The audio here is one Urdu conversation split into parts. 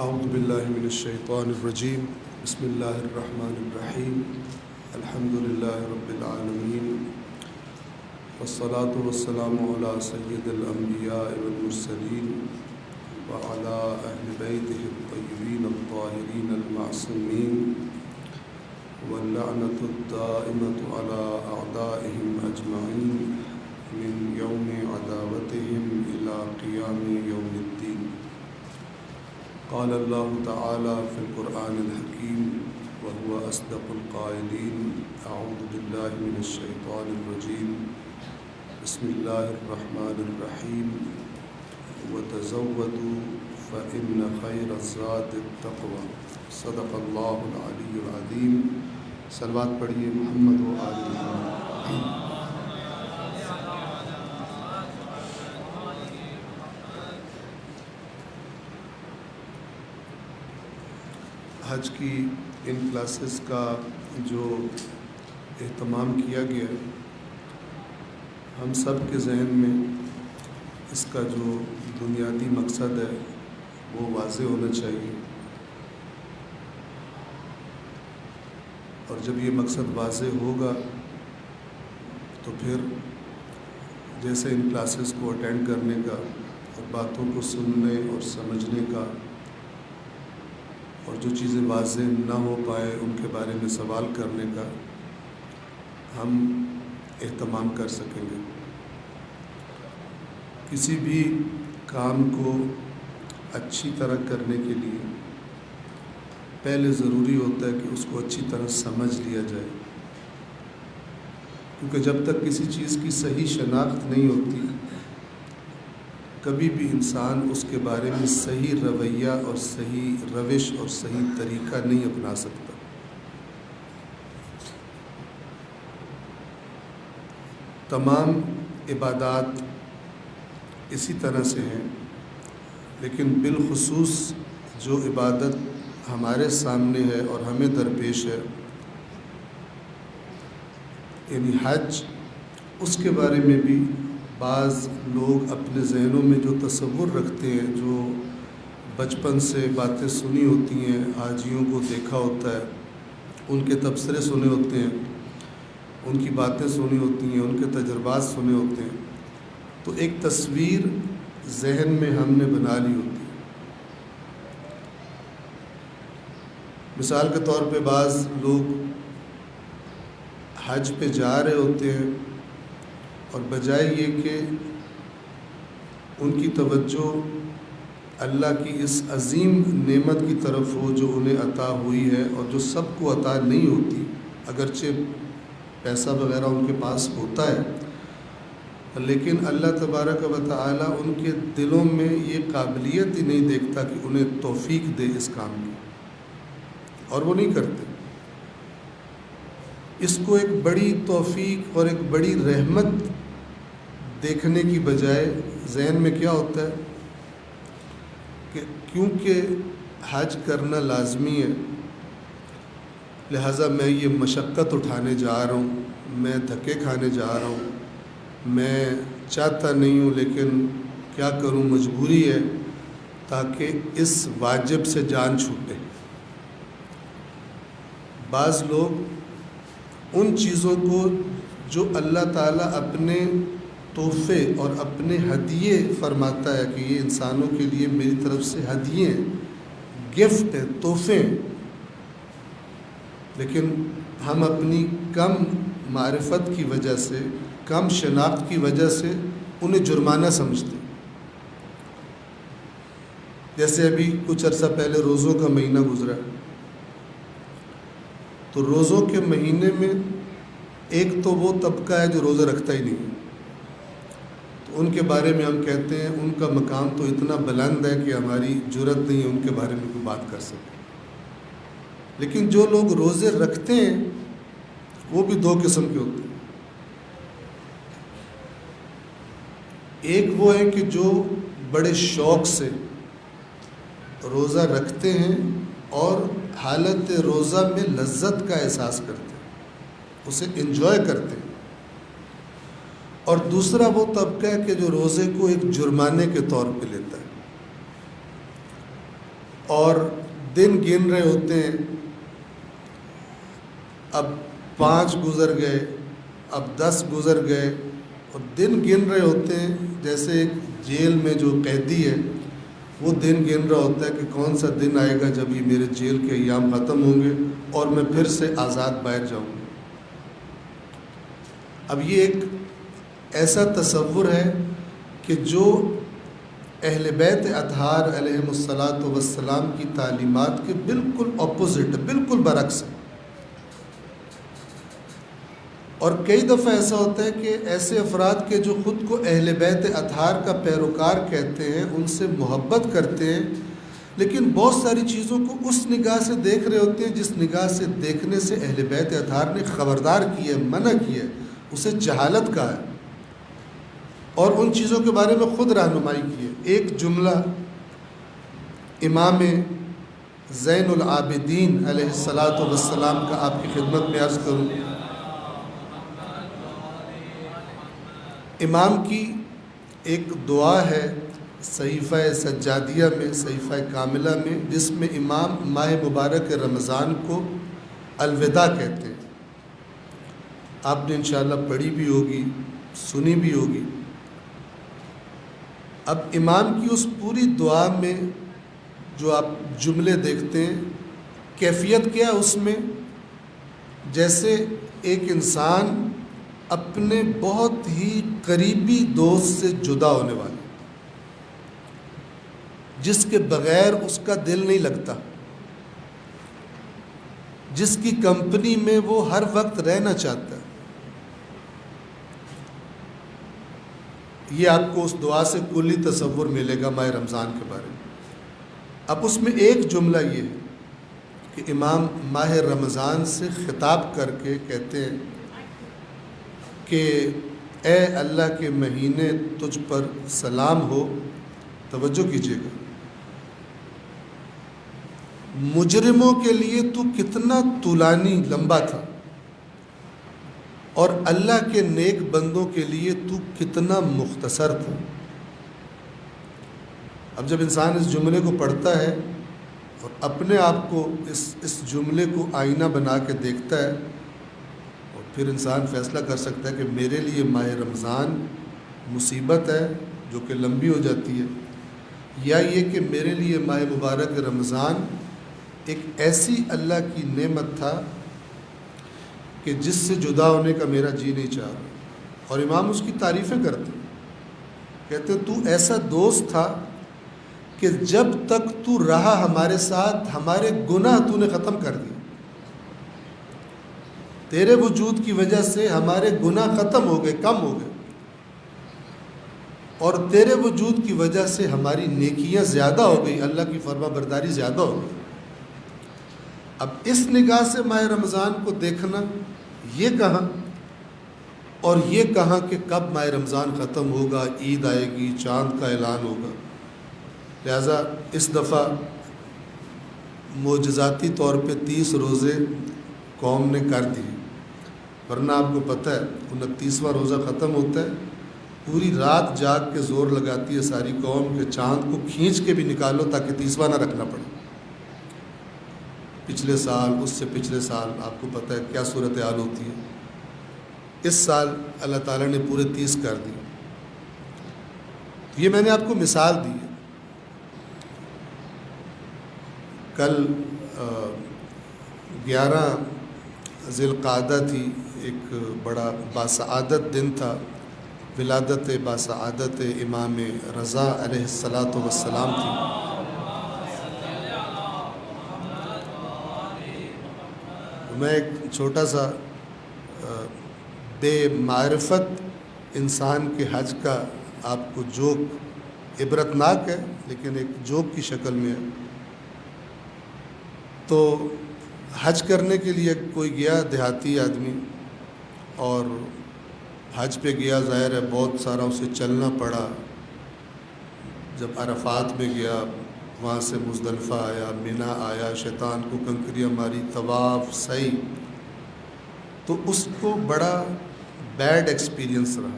اعوذ باللہ من الشیطان الرجیم بسم اللہ الرحمن الرحیم الحمد للہ رب العالمین والصلاة والسلام علی سید الانبیاء والمرسلین وعلی اہل بیتہ الطیبین الطاہرین المعصومین واللعنۃ الدائمۃ علی اعدائہم اجمعین من یوم عداوتہم الی قیام یوم الدین۔ قال اللہ تعالی فی القرآن الحکیم وهو اصدق القائلین اعوذ باللہ من الشیطان الرجیم بسم اللہ الرحمن الرحیم وتزودوا فإن خیر الزاد التقوی صدق اللہ العلی العظیم۔ صلوات پڑھیے محمد و آل محمد۔ حج کی ان کلاسز کا جو اہتمام کیا گیا ہے، ہم سب کے ذہن میں اس کا جو بنیادی مقصد ہے وہ واضح ہونا چاہیے، اور جب یہ مقصد واضح ہوگا تو پھر جیسے ان کلاسز کو اٹینڈ کرنے کا اور باتوں کو سننے اور سمجھنے کا، اور جو چیزیں واضح نہ ہو پائے ان کے بارے میں سوال کرنے کا ہم اہتمام کر سکیں گے۔ کسی بھی کام کو اچھی طرح کرنے کے لیے پہلے ضروری ہوتا ہے کہ اس کو اچھی طرح سمجھ لیا جائے، کیونکہ جب تک کسی چیز کی صحیح شناخت نہیں ہوتی کبھی بھی انسان اس کے بارے میں صحیح رویہ اور صحیح روش اور صحیح طریقہ نہیں اپنا سکتا۔ تمام عبادات اسی طرح سے ہیں، لیکن بالخصوص جو عبادت ہمارے سامنے ہے اور ہمیں درپیش ہے، یعنی حج، اس کے بارے میں بھی بعض لوگ اپنے ذہنوں میں جو تصور رکھتے ہیں، جو بچپن سے باتیں سنی ہوتی ہیں، حاجیوں کو دیکھا ہوتا ہے، ان کے تبصرے سنے ہوتے ہیں، ان کی باتیں سنی ہوتی ہیں، ان کے تجربات سنے ہوتے ہیں، تو ایک تصویر ذہن میں ہم نے بنا لی ہوتی ہے۔ مثال کے طور پہ بعض لوگ حج پہ جا رہے ہوتے ہیں اور بجائے یہ کہ ان کی توجہ اللہ کی اس عظیم نعمت کی طرف ہو جو انہیں عطا ہوئی ہے اور جو سب کو عطا نہیں ہوتی، اگرچہ پیسہ وغیرہ ان کے پاس ہوتا ہے، لیکن اللہ تبارک و تعالی ان کے دلوں میں یہ قابلیت ہی نہیں دیکھتا کہ انہیں توفیق دے اس کام کی، اور وہ نہیں کرتے۔ اس کو ایک بڑی توفیق اور ایک بڑی رحمت دیکھنے کی بجائے ذہن میں کیا ہوتا ہے کہ کیونکہ حج کرنا لازمی ہے لہٰذا میں یہ مشقت اٹھانے جا رہا ہوں، میں دھکے کھانے جا رہا ہوں، میں چاہتا نہیں ہوں لیکن کیا کروں، مجبوری ہے، تاکہ اس واجب سے جان چھوٹے۔ بعض لوگ ان چیزوں کو جو اللہ تعالیٰ اپنے تحفے اور اپنے ہدیے فرماتا ہے کہ یہ انسانوں کے لیے میری طرف سے ہدیے ہیں، گفٹ ہیں، تحفے ہیں، لیکن ہم اپنی کم معرفت کی وجہ سے، کم شناخت کی وجہ سے انہیں جرمانہ سمجھتے ہیں۔ جیسے ابھی کچھ عرصہ پہلے روزوں کا مہینہ گزرا، تو روزوں کے مہینے میں ایک تو وہ طبقہ ہے جو روزہ رکھتا ہی نہیں، تو ان کے بارے میں ہم کہتے ہیں ان کا مقام تو اتنا بلند ہے کہ ہماری جرأت نہیں ہے ان کے بارے میں کوئی بات کر سکے۔ لیکن جو لوگ روزے رکھتے ہیں وہ بھی دو قسم کے ہوتے ہیں۔ ایک وہ ہے کہ جو بڑے شوق سے روزہ رکھتے ہیں اور حالت روزہ میں لذت کا احساس کرتے ہیں، اسے انجوائے کرتے ہیں، اور دوسرا وہ طبقہ ہے کہ جو روزے کو ایک جرمانے کے طور پہ لیتا ہے اور دن گن رہے ہوتے ہیں، اب 5 گزر گئے، اب 10 گزر گئے، اور دن گن رہے ہوتے ہیں جیسے ایک جیل میں جو قیدی ہے وہ دن گن رہا ہوتا ہے کہ کون سا دن آئے گا جب یہ میرے جیل کے ایام ختم ہوں گے اور میں پھر سے آزاد باہر جاؤں گا۔ اب یہ ایک ایسا تصور ہے کہ جو اہل بیت اطہار علیہم الصلاۃ والسلام کی تعلیمات کے بالکل اپوزٹ ہے، بالکل برعکس ہے۔ اور کئی دفعہ ایسا ہوتا ہے کہ ایسے افراد کے جو خود کو اہل بیت اطہار کا پیروکار کہتے ہیں، ان سے محبت کرتے ہیں، لیکن بہت ساری چیزوں کو اس نگاہ سے دیکھ رہے ہوتے ہیں جس نگاہ سے دیکھنے سے اہل بیت اطہار نے خبردار کی ہے، منع کی ہے، اسے جہالت کہا ہے، اور ان چیزوں کے بارے میں خود رہنمائی کی ہے۔ ایک جملہ امام زین العابدین علیہ الصلاۃ والسلام کا آپ کی خدمت میں عرض کروں۔ امام کی ایک دعا ہے صحیفہ سجادیہ میں، صحیفہ کاملہ میں، جس میں امام ماہ مبارک رمضان کو الوداع کہتے ہیں۔ آپ نے انشاءاللہ پڑھی بھی ہوگی، سنی بھی ہوگی۔ اب امام کی اس پوری دعا میں جو آپ جملے دیکھتے ہیں، کیفیت کیا ہے اس میں؟ جیسے ایک انسان اپنے بہت ہی قریبی دوست سے جدا ہونے والا، جس کے بغیر اس کا دل نہیں لگتا، جس کی کمپنی میں وہ ہر وقت رہنا چاہتا ہے۔ یہ آپ کو اس دعا سے کلی تصور ملے گا ماہ رمضان کے بارے میں۔ اب اس میں ایک جملہ یہ ہے کہ امام ماہ رمضان سے خطاب کر کے کہتے ہیں کہ اے اللہ کے مہینے تجھ پر سلام ہو۔ توجہ کیجیے گا، مجرموں کے لیے تو کتنا طولانی لمبا تھا، اور اللہ کے نیک بندوں کے لیے تو کتنا مختصر تھا۔ اب جب انسان اس جملے کو پڑھتا ہے اور اپنے آپ کو اس جملے کو آئینہ بنا کے دیکھتا ہے، اور پھر انسان فیصلہ کر سکتا ہے کہ میرے لیے ماہ رمضان مصیبت ہے جو کہ لمبی ہو جاتی ہے، یا یہ کہ میرے لیے ماہ مبارک رمضان ایک ایسی اللہ کی نعمت تھا کہ جس سے جدا ہونے کا میرا جی نہیں چاہ رہا۔ اور امام اس کی تعریفیں کرتے کہتے تو ایسا دوست تھا کہ جب تک تو رہا ہمارے ساتھ ہمارے گناہ تو نے ختم کر دیے، تیرے وجود کی وجہ سے ہمارے گناہ ختم ہو گئے، کم ہو گئے، اور تیرے وجود کی وجہ سے ہماری نیکیاں زیادہ ہو گئی، اللہ کی فرما برداری زیادہ ہو گئی۔ اب اس نگاہ سے ماہ رمضان کو دیکھنا، یہ کہاں اور یہ کہاں کہ کب ماہ رمضان ختم ہوگا، عید آئے گی، چاند کا اعلان ہوگا۔ لہٰذا اس دفعہ معجزاتی طور پہ 30 روزے قوم نے کر دیے، ورنہ آپ کو پتہ ہے 29واں روزہ ختم ہوتا ہے، پوری رات جاگ کے زور لگاتی ہے ساری قوم کہ چاند کو کھینچ کے بھی نکالو تاکہ 30واں نہ رکھنا پڑے۔ پچھلے سال، اس سے پچھلے سال آپ کو پتہ ہے کیا صورتحال ہوتی ہے۔ اس سال اللہ تعالیٰ نے پورے 30 کر دی۔ یہ میں نے آپ کو مثال دی ہے۔ کل 11 ذی القعدہ تھی، ایک بڑا باسعادت دن تھا، ولادت باسعادت امام رضا علیہ الصلاۃ والسلام تھی۔ میں ایک چھوٹا سا بے معرفت انسان کے حج کا آپ کو جوک، عبرتناک ہے لیکن ایک جوک کی شکل میں ہے۔ تو حج کرنے کے لیے کوئی گیا دیہاتی آدمی، اور حج پہ گیا، ظاہر ہے بہت سارا اسے چلنا پڑا۔ جب عرفات میں گیا، وہاں سے مزدلفہ آیا، منی آیا، شیطان کو کنکریاں ماری، طواف، سعی، تو اس کو بڑا بیڈ ایکسپیرینس رہا،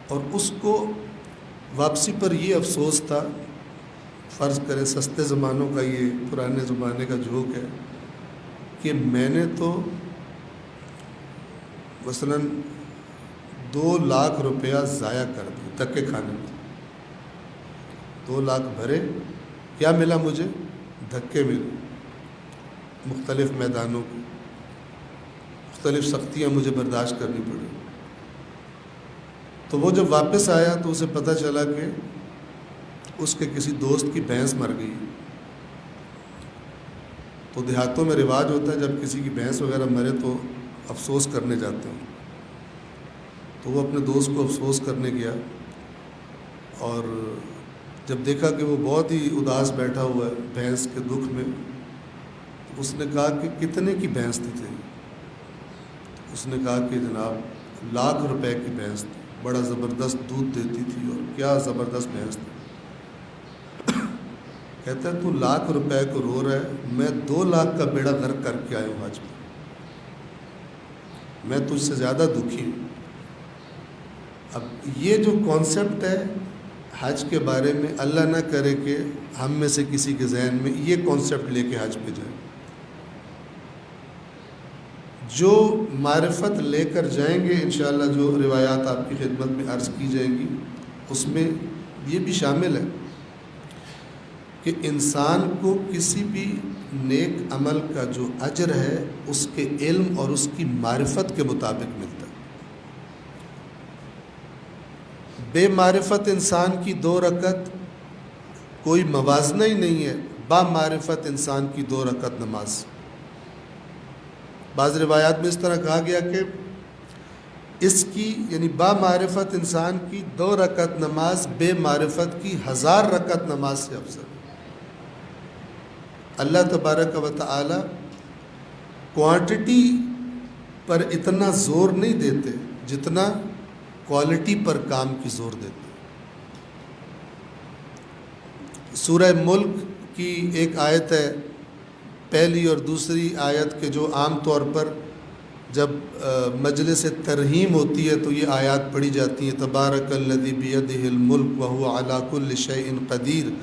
اور اس کو واپسی پر یہ افسوس تھا فرض کریں سستے زمانوں کا یہ پرانے زمانے کا جھوک ہے کہ میں نے تو مثلاً 2 لاکھ روپیہ ضائع کر دی دھکے کھانے میں. 2 لاکھ بھرے، کیا ملا مجھے؟ دھکے ملے مختلف میدانوں کی، مختلف سختیاں مجھے برداشت کرنی پڑی. تو وہ جب واپس آیا تو اسے پتہ چلا کہ اس کے کسی دوست کی بھینس مر گئی. تو دیہاتوں میں رواج ہوتا ہے جب کسی کی بھینس وغیرہ مرے تو افسوس کرنے جاتے ہیں. تو وہ اپنے دوست کو افسوس کرنے گیا اور جب دیکھا کہ وہ بہت ہی اداس بیٹھا ہوا ہے بھینس کے دکھ میں، تو اس نے کہا کہ کتنے کی بھینس تھی؟ اس نے کہا کہ جناب 1 لاکھ روپے کی بھینس تھی، بڑا زبردست دودھ دیتی تھی اور کیا زبردست بھینس تھی. کہتا ہے تو 1 لاکھ روپے کو رو رہا ہے، میں 2 لاکھ کا بیڑا غرق کر کے آیا ہوں حج میں، میں تجھ سے زیادہ دکھی ہوں. اب یہ جو کانسیپٹ ہے حج کے بارے میں، اللہ نہ کرے کہ ہم میں سے کسی کے ذہن میں یہ کانسیپٹ لے کے حج پہ جائیں. جو معرفت لے کر جائیں گے انشاءاللہ، جو روایات آپ کی خدمت میں عرض کی جائیں گی، اس میں یہ بھی شامل ہے کہ انسان کو کسی بھی نیک عمل کا جو اجر ہے اس کے علم اور اس کی معرفت کے مطابق ملتا ہے. بے معرفت انسان کی 2 رکعت کوئی موازنہ ہی نہیں ہے با معرفت انسان کی 2 رکعت نماز. بعض روایات میں اس طرح کہا گیا کہ اس کی یعنی با معرفت انسان کی 2 رکعت نماز بے معرفت کی 1000 رکعت نماز سے افضل. اللہ تبارک و تعالی کوانٹٹی پر اتنا زور نہیں دیتے جتنا کوالٹی پر کام کی زور دیتے. سورہ ملک کی ایک آیت ہے، پہلی اور دوسری آیت کے جو عام طور پر جب مجلس ترحیم ہوتی ہے تو یہ آیات پڑھی جاتی ہیں. تبارک الذی بیدہ الملک وہو علی کل شیء قدیر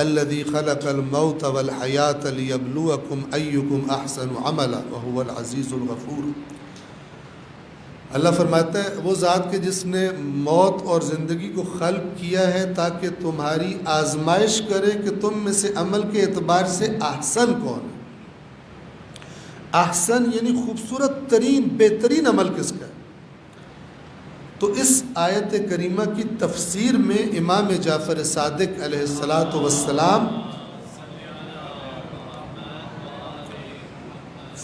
الذی خلق الموت والحیاۃ لیبلوکم ایکم احسن عملا وہو العزیز الغفور. اللہ فرماتا ہے وہ ذات کہ جس نے موت اور زندگی کو خلق کیا ہے تاکہ تمہاری آزمائش کرے کہ تم میں سے عمل کے اعتبار سے احسن کون ہے. احسن یعنی خوبصورت ترین بہترین عمل کس کا ہے. تو اس آیت کریمہ کی تفسیر میں امام جعفر صادق علیہ السلام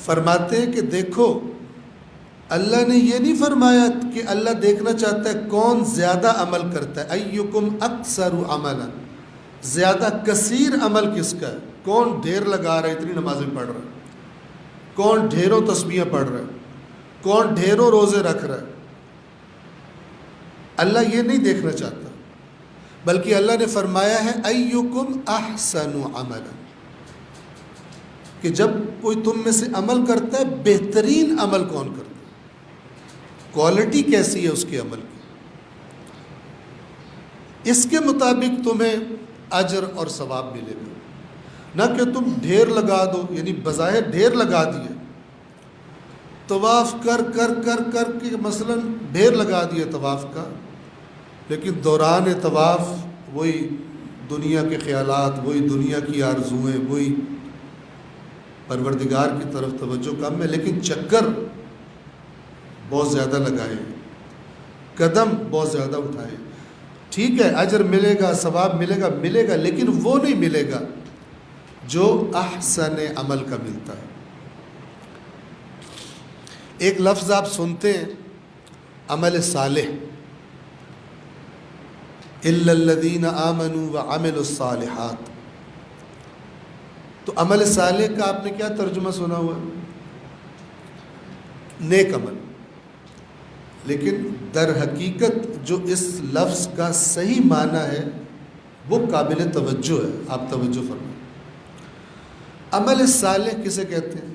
فرماتے ہیں کہ دیکھو اللہ نے یہ نہیں فرمایا کہ اللہ دیکھنا چاہتا ہے کون زیادہ عمل کرتا ہے. ایکم اکثر عملا، زیادہ کثیر عمل کس کا ہے، کون ڈھیر لگا رہا ہے، اتنی نمازیں پڑھ رہا ہے، کون ڈھیروں تسبیحیں پڑھ رہا ہے، کون ڈھیروں روزے رکھ رہا ہے. اللہ یہ نہیں دیکھنا چاہتا، بلکہ اللہ نے فرمایا ہے ایکم احسن عملا، کہ جب کوئی تم میں سے عمل کرتا ہے بہترین عمل کون کرتا ہے، کوالٹی کیسی ہے اس کے عمل کی، اس کے مطابق تمہیں اجر اور ثواب ملے گا. نہ کہ تم ڈھیر لگا دو، یعنی بظاہر ڈھیر لگا دیے، طواف کر کر کر کر کے مثلا ڈھیر لگا دیے طواف کا، لیکن دوران طواف وہی دنیا کے خیالات، وہی دنیا کی آرزوئیں، وہی پروردگار کی طرف توجہ کم ہے، لیکن چکر بہت زیادہ لگائے، قدم بہت زیادہ اٹھائے. ٹھیک ہے اجر ملے گا، ثواب ملے گا، لیکن وہ نہیں ملے گا جو احسن عمل کا ملتا ہے. ایک لفظ آپ سنتے ہیں عمل صالح، الا الذین آمنوا وعملوا الصالحات. تو عمل صالح کا آپ نے کیا ترجمہ سنا ہوا؟ نیک عمل. لیکن در حقیقت جو اس لفظ کا صحیح معنی ہے وہ قابل توجہ ہے، آپ توجہ فرمائیں. عمل صالح کسے کہتے ہیں؟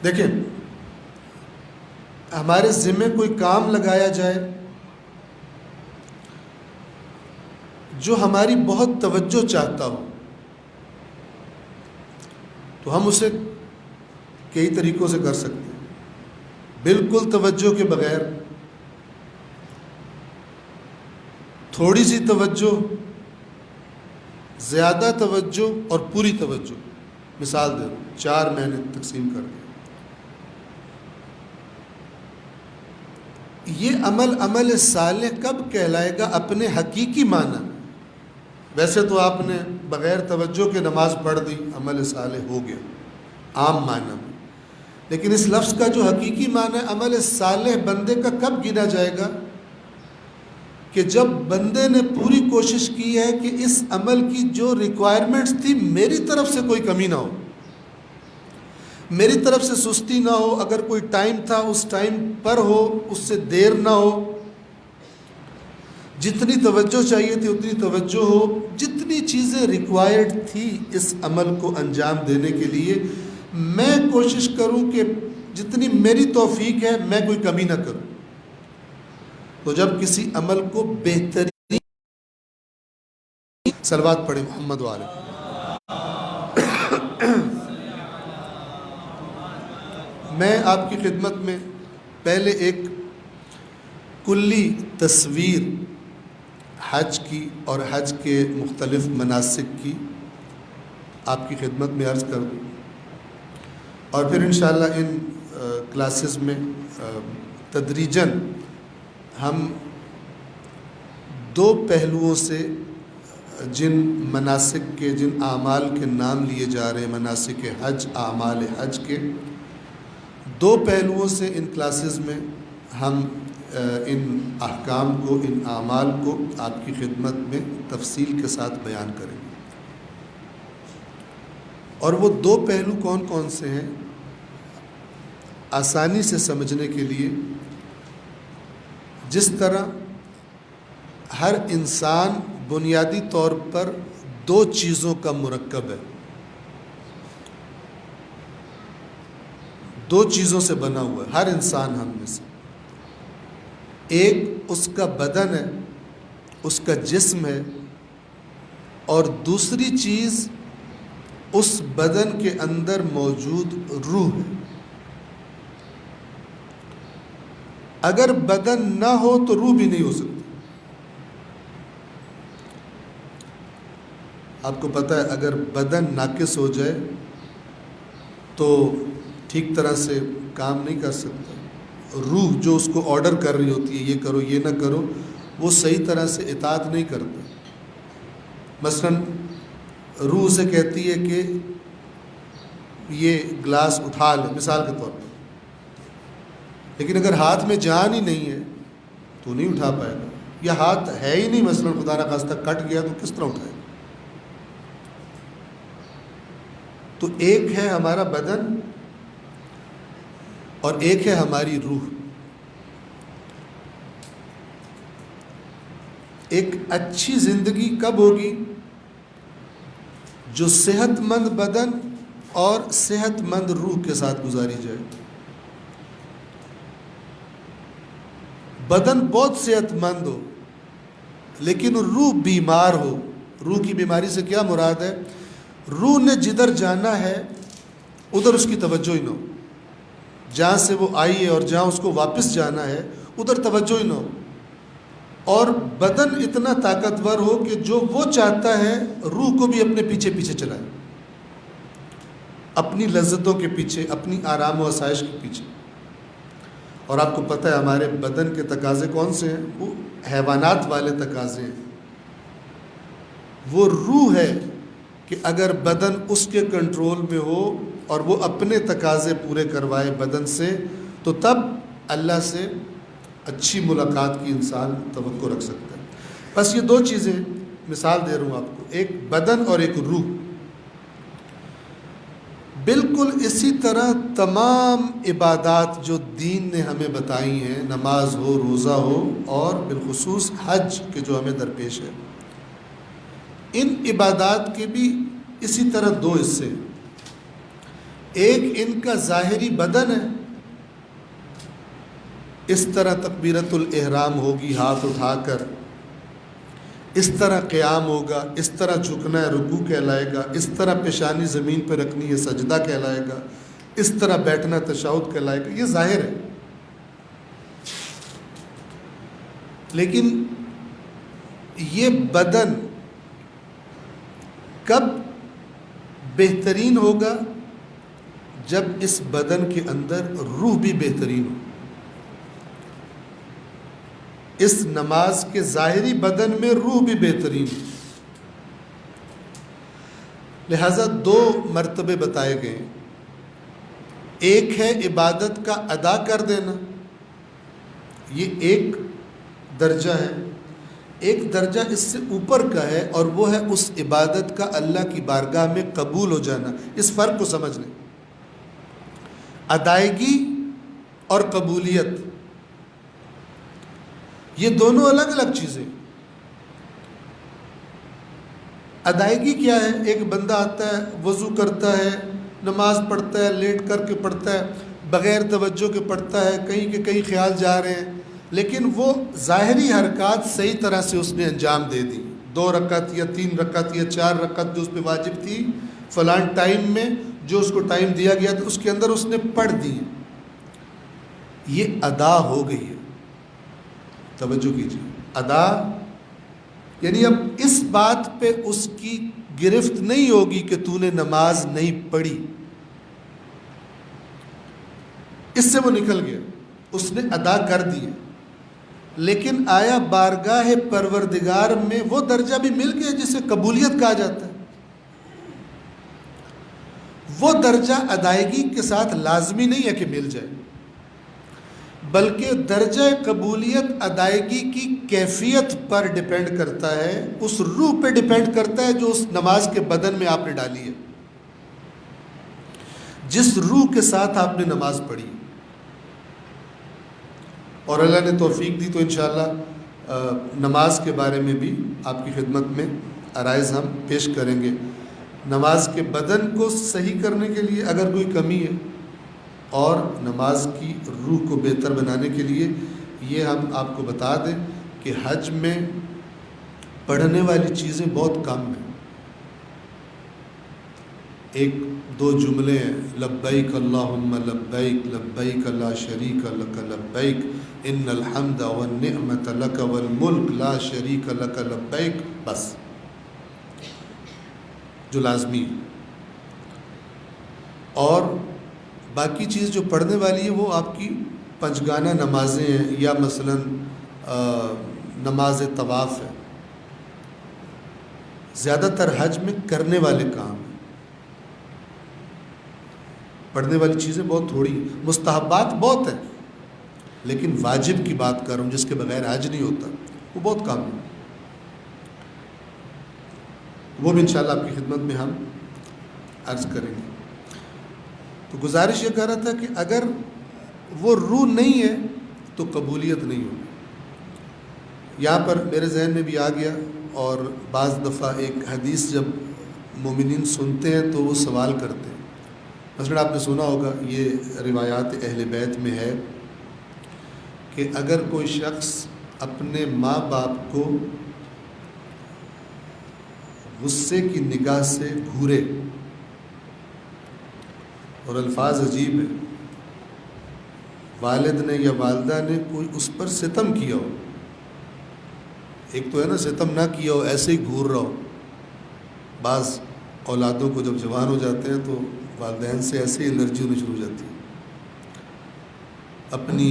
دیکھیں ہمارے ذمہ کوئی کام لگایا جائے جو ہماری بہت توجہ چاہتا ہو تو ہم اسے کئی طریقوں سے کر سکتے ہیں. بالکل توجہ کے بغیر، تھوڑی سی توجہ، زیادہ توجہ اور پوری توجہ. مثال دے دو، 4 میں نے تقسیم کر دیا. یہ عمل صالح کب کہلائے گا اپنے حقیقی معنی؟ ویسے تو آپ نے بغیر توجہ کے نماز پڑھ دی، عمل صالح ہو گیا عام معنی میں. لیکن اس لفظ کا جو حقیقی معنی ہے عمل صالح بندے کا کب گنا جائے گا؟ کہ جب بندے نے پوری کوشش کی ہے کہ اس عمل کی جو ریکوائرمنٹس تھی میری طرف سے کوئی کمی نہ ہو، میری طرف سے سستی نہ ہو، اگر کوئی ٹائم تھا اس ٹائم پر ہو، اس سے دیر نہ ہو، جتنی توجہ چاہیے تھی اتنی توجہ ہو، جتنی چیزیں ریکوائرڈ تھی اس عمل کو انجام دینے کے لیے میں کوشش کروں کہ جتنی میری توفیق ہے میں کوئی کمی نہ کروں. تو جب کسی عمل کو بہترین، صلوات پڑھیں محمد والے، میں آپ کی خدمت میں پہلے ایک کلی تصویر حج کی اور حج کے مختلف مناسک کی آپ کی خدمت میں عرض کر دوں، اور پھر انشاءاللہ ان کلاسز میں تدریجاً ہم 2 پہلوؤں سے جن مناسک کے، جن اعمال کے نام لیے جا رہے ہیں مناسک حج، اعمال حج کے 2 پہلوؤں سے ان کلاسز میں ہم ان احکام کو، ان اعمال کو آپ کی خدمت میں تفصیل کے ساتھ بیان کریں گے. اور وہ 2 پہلو کون کون سے ہیں آسانی سے سمجھنے کے لیے، جس طرح ہر انسان بنیادی طور پر 2 چیزوں کا مرکب ہے، 2 چیزوں سے بنا ہوا ہے ہر انسان ہم میں سے. ایک اس کا بدن ہے، اس کا جسم ہے، اور دوسری چیز اس بدن کے اندر موجود روح ہے. اگر بدن نہ ہو تو روح بھی نہیں ہو سکتی. آپ کو پتہ ہے اگر بدن ناقص ہو جائے تو ٹھیک طرح سے کام نہیں کر سکتا. روح جو اس کو آرڈر کر رہی ہوتی ہے یہ کرو یہ نہ کرو، وہ صحیح طرح سے اطاعت نہیں کرتا. مثلا روح سے کہتی ہے کہ یہ گلاس اٹھا لے مثال کے طور پر، لیکن اگر ہاتھ میں جان ہی نہیں ہے تو نہیں اٹھا پائے گا، یا ہاتھ ہے ہی نہیں، مثلا خدا نہ خواستہ کٹ گیا تو کس طرح اٹھائے گا. تو ایک ہے ہمارا بدن اور ایک ہے ہماری روح. ایک اچھی زندگی کب ہوگی؟ جو صحت مند بدن اور صحت مند روح کے ساتھ گزاری جائے. بدن بہت صحت مند ہو لیکن روح بیمار ہو. روح کی بیماری سے کیا مراد ہے؟ روح نے جدھر جانا ہے ادھر اس کی توجہ ہی نہ ہو، جہاں سے وہ آئی ہے اور جہاں اس کو واپس جانا ہے ادھر توجہ ہی نہ ہو. اور بدن اتنا طاقتور ہو کہ جو وہ چاہتا ہے روح کو بھی اپنے پیچھے پیچھے چلائے، اپنی لذتوں کے پیچھے، اپنی آرام و آسائش کے پیچھے. اور آپ کو پتہ ہے ہمارے بدن کے تقاضے کون سے ہیں؟ وہ حیوانات والے تقاضے ہیں. وہ روح ہے کہ اگر بدن اس کے کنٹرول میں ہو اور وہ اپنے تقاضے پورے کروائے بدن سے، تو تب اللہ سے اچھی ملاقات کی انسان توقع رکھ سکتا ہے. بس یہ 2 چیزیں مثال دے رہا ہوں آپ کو، ایک بدن اور ایک روح. بالکل اسی طرح تمام عبادات جو دین نے ہمیں بتائی ہیں، نماز ہو، روزہ ہو، اور بالخصوص حج کے جو ہمیں درپیش ہے، ان عبادات کے بھی اسی طرح 2 حصے ہیں. ایک ان کا ظاہری بدن ہے، اس طرح تکبیرۃ الاحرام ہوگی ہاتھ اٹھا کر، اس طرح قیام ہوگا، اس طرح جھکنا ہے رکوع کہلائے گا، اس طرح پیشانی زمین پہ رکھنی ہے سجدہ کہلائے گا، اس طرح بیٹھنا تشہد کہلائے گا، یہ ظاہر ہے۔ لیکن یہ بدن کب بہترین ہوگا؟ جب اس بدن کے اندر روح بھی بہترین ہو۔ اس نماز کے ظاہری بدن میں روح بھی بہترین ہے، لہذا 2 مرتبے بتائے گئے۔ ایک ہے عبادت کا ادا کر دینا، یہ ایک درجہ ہے۔ ایک درجہ اس سے اوپر کا ہے، اور وہ ہے اس عبادت کا اللہ کی بارگاہ میں قبول ہو جانا۔ اس فرق کو سمجھ لیں، ادائیگی اور قبولیت، یہ دونوں الگ الگ چیزیں۔ ادائیگی کیا ہے؟ ایک بندہ آتا ہے، وضو کرتا ہے، نماز پڑھتا ہے، لیٹ کر کے پڑھتا ہے، بغیر توجہ کے پڑھتا ہے، کہیں کے کہیں خیال جا رہے ہیں، لیکن وہ ظاہری حرکات صحیح طرح سے اس نے انجام دے دی۔ 2 رکعت یا 3 رکعت یا 4 رکعت جو اس پہ واجب تھی فلان ٹائم میں، جو اس کو ٹائم دیا گیا تھا اس کے اندر اس نے پڑھ دی، یہ ادا ہو گئی ہے۔ توجہ کیجیے، ادا یعنی اب اس بات پہ اس کی گرفت نہیں ہوگی کہ تو نے نماز نہیں پڑھی، اس سے وہ نکل گیا، اس نے ادا کر دی۔ لیکن آیا بارگاہ پروردگار میں وہ درجہ بھی مل گیا جسے قبولیت کہا جاتا ہے؟ وہ درجہ ادائیگی کے ساتھ لازمی نہیں ہے کہ مل جائے، بلکہ درجہ قبولیت ادائیگی کی کیفیت پر ڈیپینڈ کرتا ہے، اس روح پہ ڈیپینڈ کرتا ہے جو اس نماز کے بدن میں آپ نے ڈالی ہے، جس روح کے ساتھ آپ نے نماز پڑھی۔ اور اللہ نے توفیق دی تو انشاءاللہ نماز کے بارے میں بھی آپ کی خدمت میں عرائض ہم پیش کریں گے۔ نماز کے بدن کو صحیح کرنے کے لیے اگر کوئی کمی ہے، اور نماز کی روح کو بہتر بنانے کے لیے یہ ہم آپ کو بتا دیں کہ حج میں پڑھنے والی چیزیں بہت کم ہیں۔ 1-2 جملے ہیں، لبیک اللہم لبیک لبیک لا شریک لک لبیک ان الحمد والنعمت لک والملک لا شریک لک لبیک، بس جو لازمی ہے۔ اور باقی چیز جو پڑھنے والی ہے وہ آپ کی پنجگانہ نمازیں ہیں، یا مثلا نماز طواف ہے، زیادہ تر حج میں کرنے والے کام ہیں، پڑھنے والی چیزیں بہت تھوڑی ہیں، مستحبات بہت ہیں، لیکن واجب کی بات کر رہا ہوں جس کے بغیر حج نہیں ہوتا، وہ بہت کم ہے۔ وہ بھی انشاءاللہ آپ کی خدمت میں ہم عرض کریں گے۔ تو گزارش یہ کر رہا تھا کہ اگر وہ روح نہیں ہے تو قبولیت نہیں ہوگی۔ یہاں پر میرے ذہن میں بھی آ گیا، اور بعض دفعہ ایک حدیث جب مومنین سنتے ہیں تو وہ سوال کرتے ہیں۔ مثلا آپ نے سنا ہوگا، یہ روایات اہل بیت میں ہے کہ اگر کوئی شخص اپنے ماں باپ کو غصے کی نگاہ سے گھورے، اور الفاظ عجیب ہیں، والد نے یا والدہ نے کوئی اس پر ستم کیا ہو، ایک تو ہے نا ستم نہ کیا ہو، ایسے ہی گھور رہا ہو، بعض اولادوں کو جب جوان ہو جاتے ہیں تو والدین سے ایسے ہی الرجی ہونی شروع ہو جاتی ہے، اپنی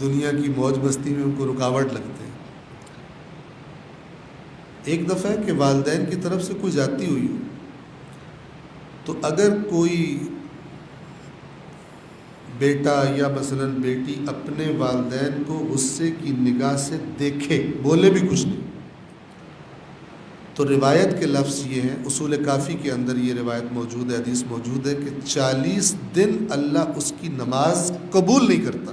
دنیا کی موج مستی میں ان کو رکاوٹ لگتے ہیں۔ ایک دفعہ ہے کہ والدین کی طرف سے کوئی زیادتی ہوئی ہو، تو اگر کوئی بیٹا یا مثلا بیٹی اپنے والدین کو غصے کی نگاہ سے دیکھے، بولے بھی کچھ نہیں، تو روایت کے لفظ یہ ہیں، اصول کافی کے اندر یہ روایت موجود ہے، حدیث موجود ہے کہ 40 دن اللہ اس کی نماز قبول نہیں کرتا۔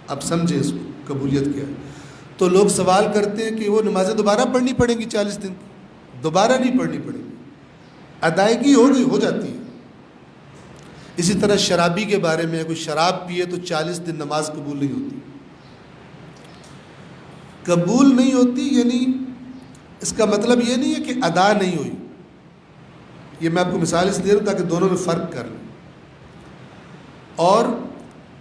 اب سمجھیں اس کو، قبولیت کیا ہے۔ تو لوگ سوال کرتے ہیں کہ وہ نمازیں دوبارہ پڑھنی پڑیں گی 40 دن؟ دوبارہ نہیں پڑھنی پڑیں گی، ادائیگی ہو جاتی ہے۔ اسی طرح شرابی کے بارے میں، کوئی شراب پیے تو 40 دن نماز قبول نہیں ہوتی۔ قبول نہیں ہوتی یعنی اس کا مطلب یہ نہیں ہے کہ ادا نہیں ہوئی. یہ میں آپ کو مثال اس دے رہا ہوں تاکہ دونوں میں فرق کر لیں. اور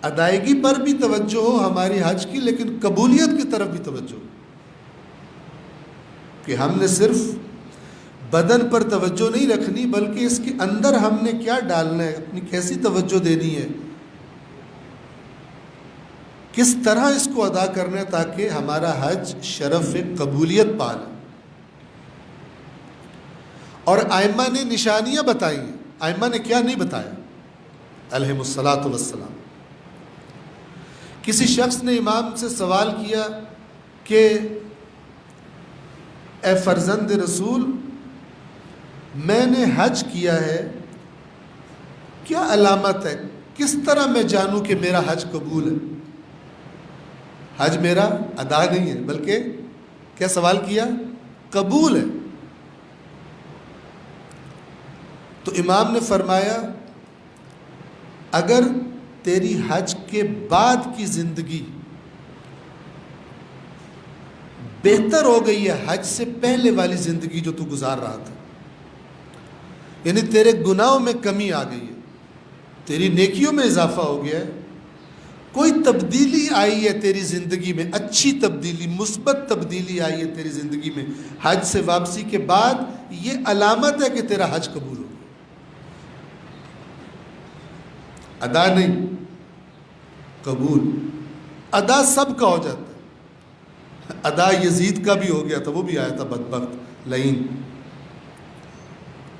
ادائیگی پر بھی توجہ ہو ہماری حج کی، لیکن قبولیت کی طرف بھی توجہ ہو کہ ہم نے صرف بدن پر توجہ نہیں رکھنی بلکہ اس کے اندر ہم نے کیا ڈالنا ہے، اپنی کیسی توجہ دینی ہے، کس طرح اس کو ادا کرنا ہے تاکہ ہمارا حج شرف قبولیت پا لے. اور ائمہ نے نشانیاں بتائی ہیں. ائمہ نے کیا نہیں بتایا علیہم الصلاۃ والسلام. کسی شخص نے امام سے سوال کیا کہ اے فرزند رسول، میں نے حج کیا ہے، کیا علامت ہے، کس طرح میں جانوں کہ میرا حج قبول ہے؟ حج میرا ادا نہیں ہے بلکہ کیا سوال کیا؟ قبول ہے. تو امام نے فرمایا اگر تیری حج کے بعد کی زندگی بہتر ہو گئی ہے حج سے پہلے والی زندگی جو تو گزار رہا تھا، یعنی تیرے گناہوں میں کمی آ گئی ہے، تیری نیکیوں میں اضافہ ہو گیا ہے، کوئی تبدیلی آئی ہے تیری زندگی میں، اچھی تبدیلی، مثبت تبدیلی آئی ہے تیری زندگی میں حج سے واپسی کے بعد، یہ علامت ہے کہ تیرا حج قبول ہو گیا. ادا نہیں، قبول. ادا سب کا ہو جاتا ہے. ادا یزید کا بھی ہو گیا تھا، وہ بھی آیا تھا بدبخت لعین.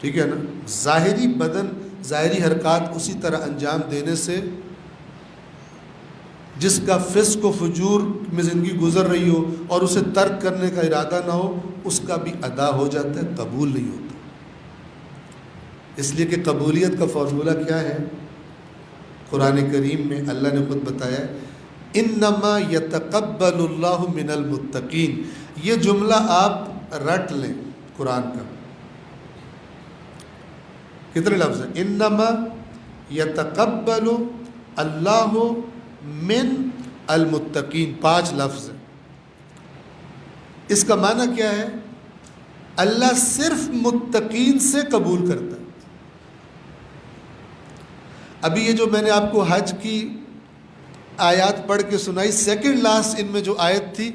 ٹھیک ہے نا. ظاہری بدن، ظاہری حرکات اسی طرح انجام دینے سے جس کا فسق و فجور میں زندگی گزر رہی ہو اور اسے ترک کرنے کا ارادہ نہ ہو، اس کا بھی ادا ہو جاتا ہے، قبول نہیں ہوتا. اس لیے کہ قبولیت کا فارمولہ کیا ہے؟ قرآن کریم میں اللہ نے خود بتایا انما یتقبل اللہ من المتقین. یہ جملہ آپ رٹ لیں قرآن کا. کتنے لفظ ہیں؟ انما یتقبل اللہ من المتقین، 5 لفظ ہیں. اس کا معنی کیا ہے؟ اللہ صرف متقین سے قبول کرتا ہے. ابھی یہ جو میں نے آپ کو حج کی آیات پڑھ کے سنائی، سیکنڈ لاسٹ ان میں جو آیت تھی،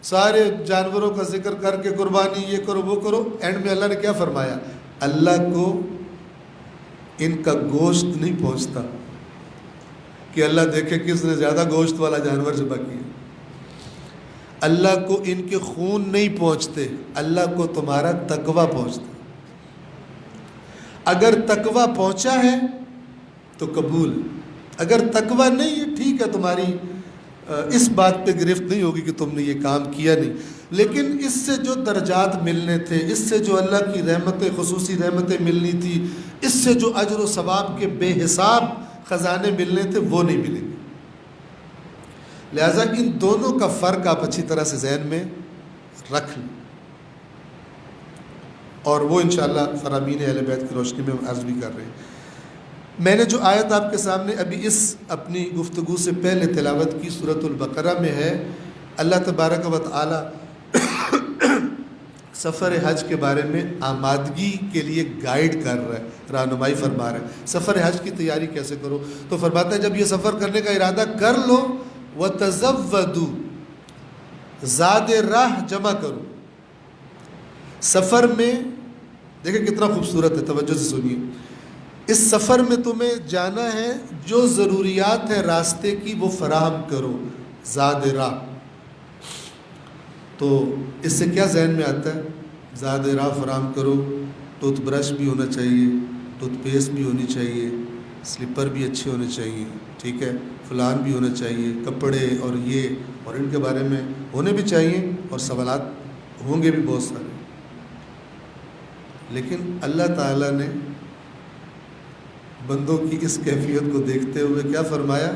سارے جانوروں کا ذکر کر کے قربانی یہ کرو وہ کرو، اینڈ میں اللہ نے کیا فرمایا؟ اللہ کو ان کا گوشت نہیں پہنچتا کہ اللہ دیکھے کس نے زیادہ گوشت والا جانور ذبح کیا. اللہ کو ان کے خون نہیں پہنچتے، اللہ کو تمہارا تقویٰ پہنچتا. اگر تقویٰ پہنچا ہے تو قبول. اگر تقویٰ نہیں ہے، ٹھیک ہے، تمہاری اس بات پہ گرفت نہیں ہوگی کہ تم نے یہ کام کیا نہیں، لیکن اس سے جو درجات ملنے تھے، اس سے جو اللہ کی رحمتیں، خصوصی رحمتیں ملنی تھی، اس سے جو اجر و ثواب کے بے حساب خزانے ملنے تھے، وہ نہیں ملیں گے. لہٰذا ان دونوں کا فرق آپ اچھی طرح سے ذہن میں رکھ لیں، اور وہ انشاءاللہ فرامین اہل بیت کی روشنی میں عرض بھی کر رہے ہیں. میں نے جو آیت آپ کے سامنے ابھی اس اپنی گفتگو سے پہلے تلاوت کی سورۃ البقرہ میں ہے، اللہ تبارک و تعالی سفر حج کے بارے میں آمادگی کے لیے گائیڈ کر رہا ہے، رہنمائی فرما رہا ہے. سفر حج کی تیاری کیسے کرو؟ تو فرماتا ہے جب یہ سفر کرنے کا ارادہ کر لو، وَتَزَوَّدُوا، زاد راہ جمع کرو. سفر میں دیکھیں کتنا خوبصورت ہے، توجہ سے سنیے. اس سفر میں تمہیں جانا ہے، جو ضروریات ہے راستے کی وہ فراہم کرو، زاد راہ. تو اس سے کیا ذہن میں آتا ہے؟ زاد راہ فراہم کرو، ٹوتھ برش بھی ہونا چاہیے، ٹوتھ پیسٹ بھی ہونی چاہیے، سلیپر بھی اچھے ہونے چاہیے، ٹھیک ہے، فلان بھی ہونا چاہیے، کپڑے اور یہ اور ان کے بارے میں ہونے بھی چاہیے، اور سوالات ہوں گے بھی بہت سارے. لیکن اللہ تعالیٰ نے بندوں کی اس کیفیت کو دیکھتے ہوئے کیا فرمایا؟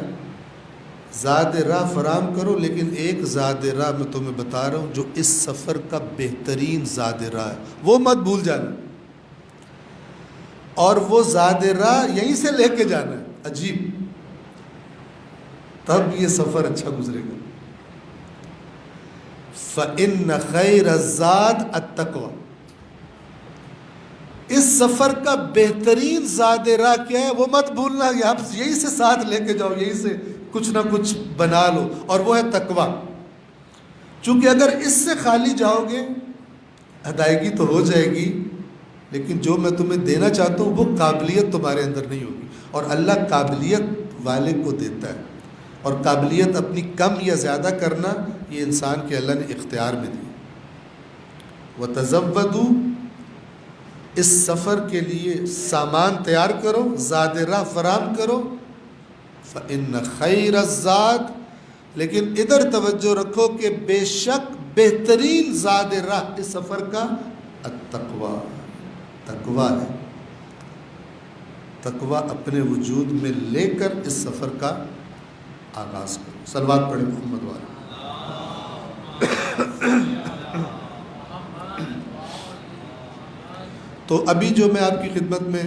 زاد راہ فراہم کرو، لیکن ایک زاد راہ میں تمہیں بتا رہا ہوں جو اس سفر کا بہترین زاد راہ ہے، وہ مت بھول جانا. اور وہ زاد راہ یہیں سے لے کے جانا ہے. عجیب، تب یہ سفر اچھا گزرے گا. فَإِنَّ خَيْرَ الزَّادِ التَّقْوَى، اس سفر کا بہترین زاد راہ کیا ہے وہ مت بھولنا، یہی سے ساتھ لے کے جاؤ، یہی سے کچھ نہ کچھ بنا لو، اور وہ ہے تقویٰ۔ چونکہ اگر اس سے خالی جاؤ گے ادائیگی تو ہو جائے گی، لیکن جو میں تمہیں دینا چاہتا ہوں وہ قابلیت تمہارے اندر نہیں ہوگی، اور اللہ قابلیت والے کو دیتا ہے، اور قابلیت اپنی کم یا زیادہ کرنا یہ انسان کے اللہ نے اختیار میں دی۔ وَتَزَوَّدُوا، اس سفر کے لیے سامان تیار کرو، زاد راہ فراہم کرو۔ فَإِنَّ خَيْرَ الزَّادِ، لیکن ادھر توجہ رکھو کہ بے شک بہترین زاد راہ اس سفر کا التقویٰ، تقویٰ ہے۔ تقویٰ اپنے وجود میں لے کر اس سفر کا آغاز کرو۔ صلوات پڑھیں محمد والے۔ تو ابھی جو میں آپ کی خدمت میں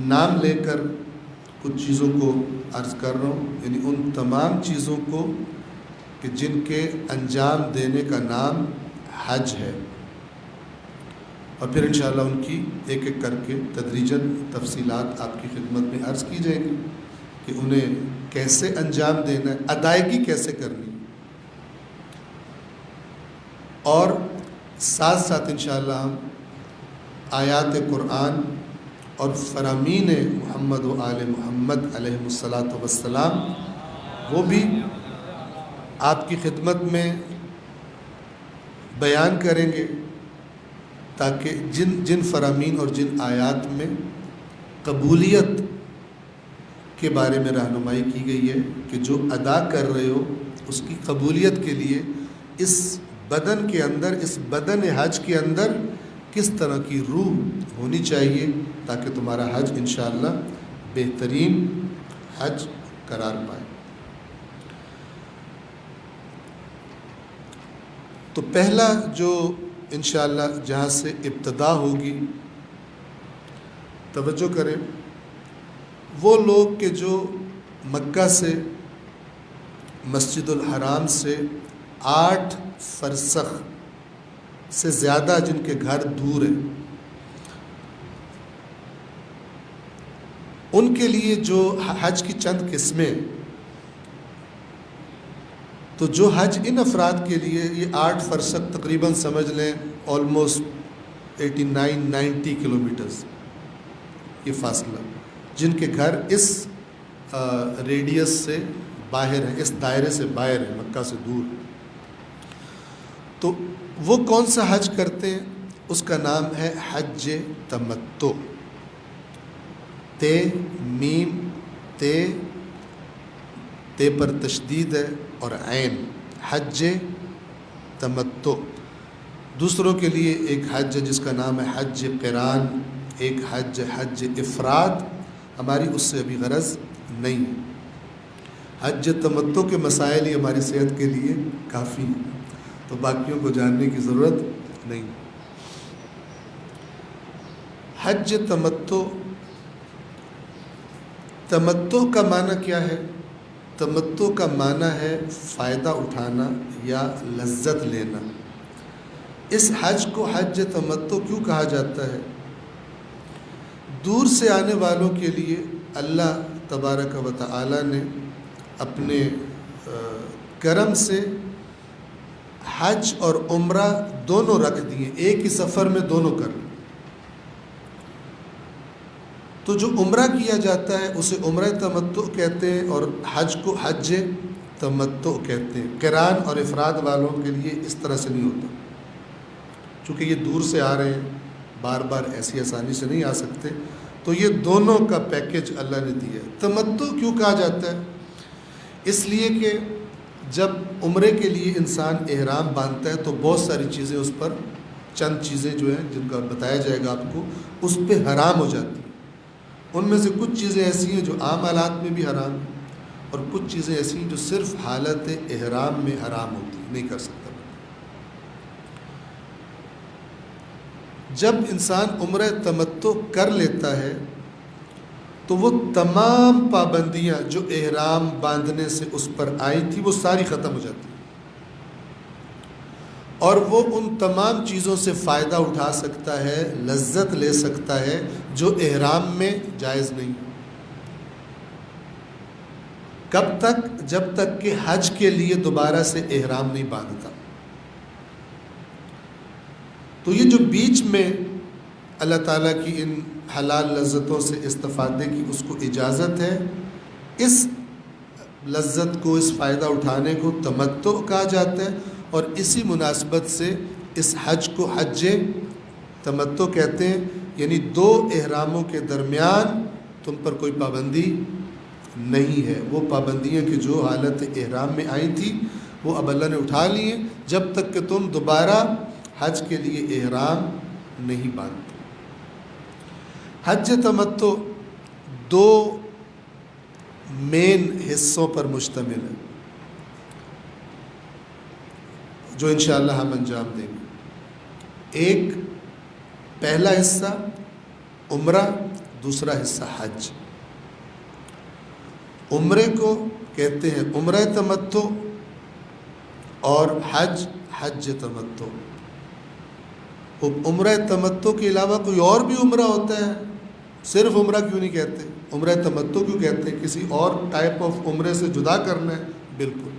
نام لے کر کچھ چیزوں کو عرض کر رہا ہوں، یعنی ان تمام چیزوں کو کہ جن کے انجام دینے کا نام حج ہے، اور پھر انشاءاللہ ان کی ایک ایک کر کے تدریجاً تفصیلات آپ کی خدمت میں عرض کی جائیں گی کہ انہیں کیسے انجام دینا ہے، ادائیگی کیسے کرنی، اور ساتھ ساتھ انشاءاللہ ہم آیات قرآن اور فرامین محمد و آل محمد علیہ الصلاۃ والسلام وہ بھی آپ کی خدمت میں بیان کریں گے، تاکہ جن فرامین اور جن آیات میں قبولیت کے بارے میں رہنمائی کی گئی ہے کہ جو ادا کر رہے ہو اس کی قبولیت کے لیے اس بدن کے اندر، اس بدن حج کے اندر کس طرح کی روح ہونی چاہیے تاکہ تمہارا حج انشاءاللہ بہترین حج قرار پائے۔ تو پہلا جو انشاءاللہ جہاں سے ابتدا ہوگی، توجہ کریں، وہ لوگ کہ جو مکہ سے مسجد الحرام سے 8 فرسخ سے زیادہ جن کے گھر دور ہیں، ان کے لیے جو حج کی چند قسمیں، تو جو حج ان افراد کے لیے یہ 8 فرسخ تقریباً سمجھ لیں آلموسٹ 89-90 کلومیٹرز یہ فاصلہ، جن کے گھر اس ریڈیس سے باہر ہیں، اس دائرے سے باہر ہیں، مکہ سے دور، تو وہ کون سا حج کرتے ہیں؟ اس کا نام ہے حج تمتع۔ تے میم تے پر تشدید ہے اور عین، حج تمتع۔ دوسروں کے لیے ایک حج ہے جس کا نام ہے حج قران، ایک حج افراد، ہماری اس سے ابھی غرض نہیں ہے۔ حج تمتع کے مسائل ہی ہماری صحت کے لیے کافی ہیں، تو باقیوں کو جاننے کی ضرورت نہیں۔ حج تمتع کا معنی کیا ہے؟ تمتع کا معنی ہے فائدہ اٹھانا یا لذت لینا۔ اس حج کو حج تمتع کیوں کہا جاتا ہے؟ دور سے آنے والوں کے لیے اللہ تبارک و تعالی نے اپنے کرم سے حج اور عمرہ دونوں رکھ دیے، ایک ہی سفر میں دونوں کر لیں۔ تو جو عمرہ کیا جاتا ہے اسے عمرہ تمتع کہتے ہیں، اور حج کو حج تمتع کہتے ہیں۔ قران اور افراد والوں کے لیے اس طرح سے نہیں ہوتا، چونکہ یہ دور سے آ رہے ہیں، بار بار ایسی آسانی سے نہیں آ سکتے، تو یہ دونوں کا پیکج اللہ نے دیا ہے۔ تمتع کیوں کہا جاتا ہے؟ اس لیے کہ جب عمرے کے لیے انسان احرام باندھتا ہے تو بہت ساری چیزیں اس پر، چند چیزیں جو ہیں جن کا بتایا جائے گا آپ کو، اس پہ حرام ہو جاتی ہیں۔ ان میں سے کچھ چیزیں ایسی ہیں جو عام حالات میں بھی حرام ہیں، اور کچھ چیزیں ایسی ہیں جو صرف حالت احرام میں حرام ہوتی ہیں، نہیں کر سکتا۔ جب انسان عمرہ تمتع کر لیتا ہے تو وہ تمام پابندیاں جو احرام باندھنے سے اس پر آئی تھی وہ ساری ختم ہو جاتی ہیں۔ اور وہ ان تمام چیزوں سے فائدہ اٹھا سکتا ہے، لذت لے سکتا ہے جو احرام میں جائز نہیں۔ کب تک؟ جب تک کہ حج کے لیے دوبارہ سے احرام نہیں باندھتا۔ تو یہ جو بیچ میں اللہ تعالیٰ کی ان حلال لذتوں سے استفادے کی اس کو اجازت ہے، اس لذت کو، اس فائدہ اٹھانے کو تمتع کہا جاتا ہے، اور اسی مناسبت سے اس حج کو حج تمتع کہتے ہیں، یعنی دو احراموں کے درمیان تم پر کوئی پابندی نہیں ہے۔ وہ پابندیاں کہ جو حالت احرام میں آئی تھی وہ اب اللہ نے اٹھا لی ہیں، جب تک کہ تم دوبارہ حج کے لیے احرام نہیں باندھتے۔ حج تمتع دو مین حصوں پر مشتمل ہے جو انشاءاللہ ہم انجام دیں گے۔ ایک پہلا حصہ عمرہ، دوسرا حصہ حج۔ عمرے کو کہتے ہیں عمرہ تمتع، اور حج حج تمتع۔ عمرہ تمتع کے علاوہ کوئی اور بھی عمرہ ہوتا ہے، صرف عمرہ کیوں نہیں کہتے؟ عمرہ تمتع کیوں کہتے ہیں؟ کسی اور ٹائپ آف عمرے سے جدا کرنا ہے؟ بالکل۔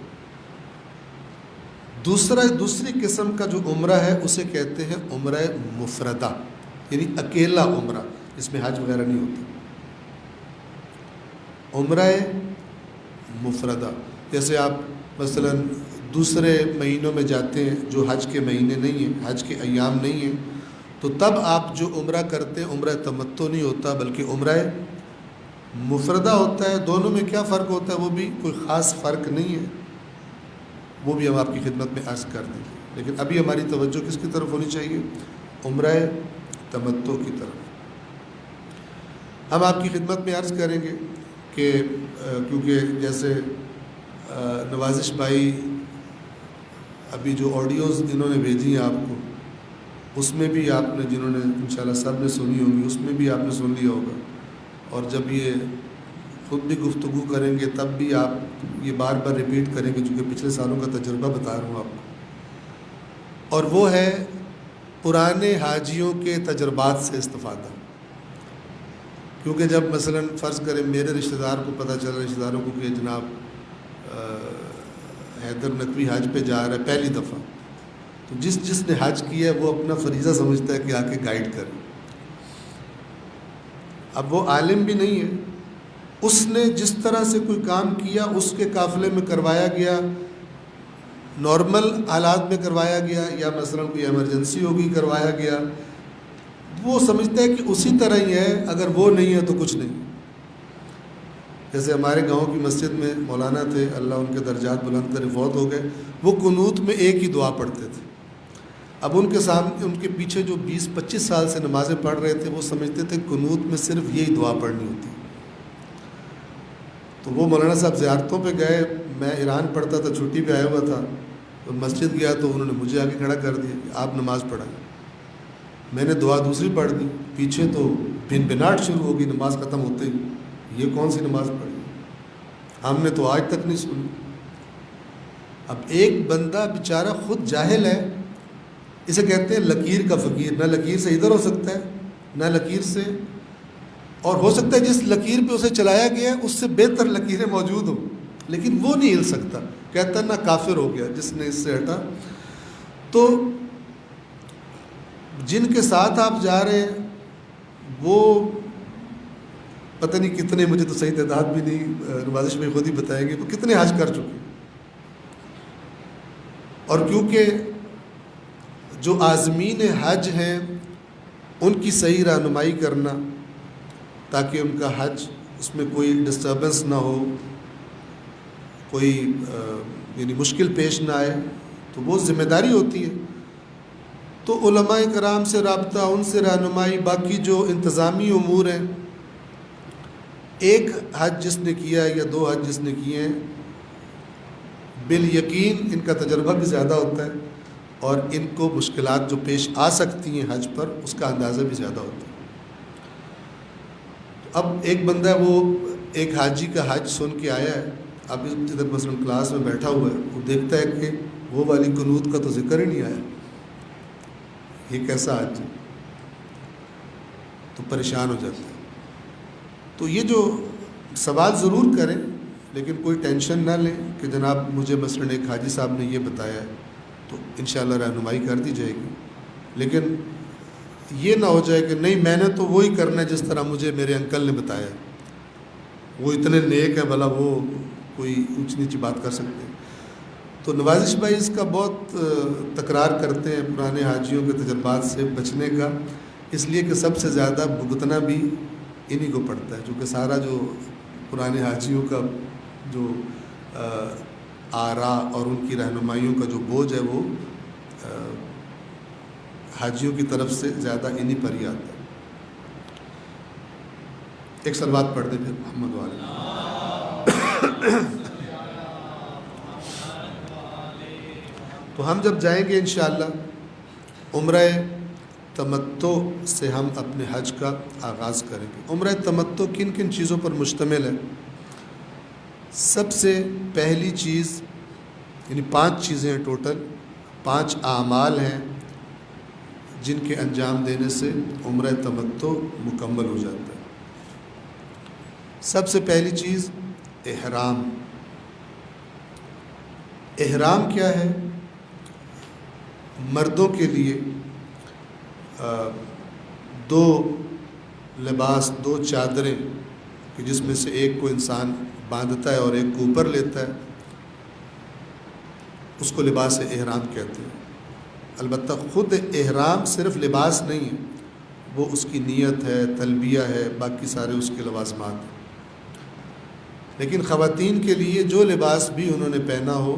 دوسری قسم کا جو عمرہ ہے اسے کہتے ہیں عمرہ مفردہ، یعنی اکیلا عمرہ، اس میں حج وغیرہ نہیں ہوتا۔ عمرہ مفردہ، جیسے آپ مثلا دوسرے مہینوں میں جاتے ہیں جو حج کے مہینے نہیں ہیں، حج کے ایام نہیں ہیں، تو تب آپ جو عمرہ کرتے ہیں عمرہ تمتع نہیں ہوتا بلکہ عمرہ مفردہ ہوتا ہے۔ دونوں میں کیا فرق ہوتا ہے؟ وہ بھی کوئی خاص فرق نہیں ہے، وہ بھی ہم آپ کی خدمت میں عرض کر دیں گے، لیکن ابھی ہماری توجہ کس کی طرف ہونی چاہیے؟ عمرہ تمتع کی طرف۔ ہم آپ کی خدمت میں عرض کریں گے کہ کیونکہ جیسے نوازش بھائی ابھی جو آڈیوز انہوں نے بھیجی ہیں آپ کو، اس میں بھی آپ نے، جنہوں نے انشاءاللہ سب نے سنی ہوں گی، اس میں بھی آپ نے سن لیا ہوگا، اور جب یہ خود بھی گفتگو کریں گے تب بھی آپ یہ بار بار ریپیٹ کریں گے، چونکہ پچھلے سالوں کا تجربہ بتا رہا ہوں آپ کو، اور وہ ہے پرانے حاجیوں کے تجربات سے استفادہ۔ کیونکہ جب مثلا فرض کریں میرے رشتہ دار کو پتہ چلا، رشتہ داروں کو، کہ جناب حیدر نقوی حج پہ جا رہا ہے پہلی دفعہ، تو جس نے حج کیا ہے وہ اپنا فریضہ سمجھتا ہے کہ آ کے گائیڈ کرے۔ اب وہ عالم بھی نہیں ہے، اس نے جس طرح سے کوئی کام کیا اس کے قافلے میں کروایا گیا، نارمل حالات میں کروایا گیا، یا مثلا کوئی ایمرجنسی ہوگی کروایا گیا، وہ سمجھتا ہے کہ اسی طرح ہی ہے، اگر وہ نہیں ہے تو کچھ نہیں۔ جیسے ہمارے گاؤں کی مسجد میں مولانا تھے، اللہ ان کے درجات بلند کرے، فوت ہو گئے، وہ قنوت میں ایک ہی دعا پڑھتے تھے۔ اب ان کے سامنے، ان کے پیچھے جو 20-25 سال سے نمازیں پڑھ رہے تھے، وہ سمجھتے تھے قنوت میں صرف یہی دعا پڑھنی ہوتی۔ تو وہ مولانا صاحب زیارتوں پہ گئے، میں ایران پڑھتا تھا، چھٹی پہ آیا ہوا تھا، تو مسجد گیا تو انہوں نے مجھے آگے کھڑا کر دیا کہ آپ نماز پڑھائیں۔ میں نے دعا دوسری پڑھ دی، پیچھے تو بھن بھناٹ شروع ہو گئی نماز ختم ہوتے ہی، یہ کون سی نماز پڑھی؟ ہم نے تو آج تک نہیں سنی۔ اب ایک بندہ بیچارہ خود جاہل ہے، اسے کہتے ہیں لکیر کا فقیر، نہ لکیر سے ادھر ہو سکتا ہے نہ لکیر سے، اور ہو سکتا ہے جس لکیر پہ اسے چلایا گیا ہے اس سے بہتر لکیریں موجود ہوں، لیکن وہ نہیں ہل سکتا، کہتا نہ کافر ہو گیا جس نے اس سے ہٹا۔ تو جن کے ساتھ آپ جا رہے ہیں وہ پتہ نہیں کتنے، مجھے تو صحیح تعداد بھی نہیں، نوازش میں خود ہی بتائیں گے وہ کتنے حج کر چکے، اور کیونکہ جو عازمین حج ہیں ان کی صحیح رہنمائی کرنا تاکہ ان کا حج، اس میں کوئی ڈسٹربنس نہ ہو، کوئی یعنی مشکل پیش نہ آئے، تو وہ ذمہ داری ہوتی ہے۔ تو علماء کرام سے رابطہ، ان سے رہنمائی، باقی جو انتظامی امور ہیں، ایک حج جس نے کیا ہے یا 2 حج جس نے کیے ہیں، بالیقین ان کا تجربہ بھی زیادہ ہوتا ہے، اور ان کو مشکلات جو پیش آ سکتی ہیں حج پر اس کا اندازہ بھی زیادہ ہوتا ہے۔ اب ایک بندہ وہ ایک حاجی کا حج سن کے آیا ہے، اب ادھر مثلا کلاس میں بیٹھا ہوا ہے، وہ دیکھتا ہے کہ وہ والی قنوت کا تو ذکر ہی نہیں آیا. یہ کیسا حج ہے؟ تو پریشان ہو جاتے ہیں. تو یہ جو سوال ضرور کریں لیکن کوئی ٹینشن نہ لیں کہ جناب مجھے مثلاً ایک حاجی صاحب نے یہ بتایا ہے تو انشاءاللہ رہنمائی کر دی جائے گی. لیکن یہ نہ ہو جائے کہ نہیں میں نے تو وہی کرنا ہے جس طرح مجھے میرے انکل نے بتایا ہے, وہ اتنے نیک ہیں بھلا وہ کوئی اونچ نیچی بات کر سکتے ہیں. تو نوازش بھائی اس کا بہت تکرار کرتے ہیں پرانے حاجیوں کے تجربات سے بچنے کا, اس لیے کہ سب سے زیادہ بھگتنا بھی انہی کو پڑتا ہے, چونکہ سارا جو پرانے حاجیوں کا جو آراء اور ان کی رہنمائیوں کا جو بوجھ ہے وہ حاجیوں کی طرف سے زیادہ انہی پر ہی آتا ہے. ایک صلوات پڑھ دیں پھر محمد والے. تو ہم جب جائیں گے انشاءاللہ عمرہ تمتع سے ہم اپنے حج کا آغاز کریں گے. عمرہ تمتع کن کن چیزوں پر مشتمل ہے؟ سب سے پہلی چیز یعنی 5 چیزیں ہیں ٹوٹل, 5 اعمال ہیں جن کے انجام دینے سے عمرہ تمتع مکمل ہو جاتا ہے. سب سے پہلی چیز احرام. احرام کیا ہے؟ مردوں کے لیے 2 لباس 2 چادریں کہ جس میں سے ایک کو انسان باندھتا ہے اور ایک کو اوپر لیتا ہے, اس کو لباس احرام کہتے ہیں. البتہ خود احرام صرف لباس نہیں ہے, وہ اس کی نیت ہے, تلبیہ ہے, باقی سارے اس کے لوازمات ہیں. لیکن خواتین کے لیے جو لباس بھی انہوں نے پہنا ہو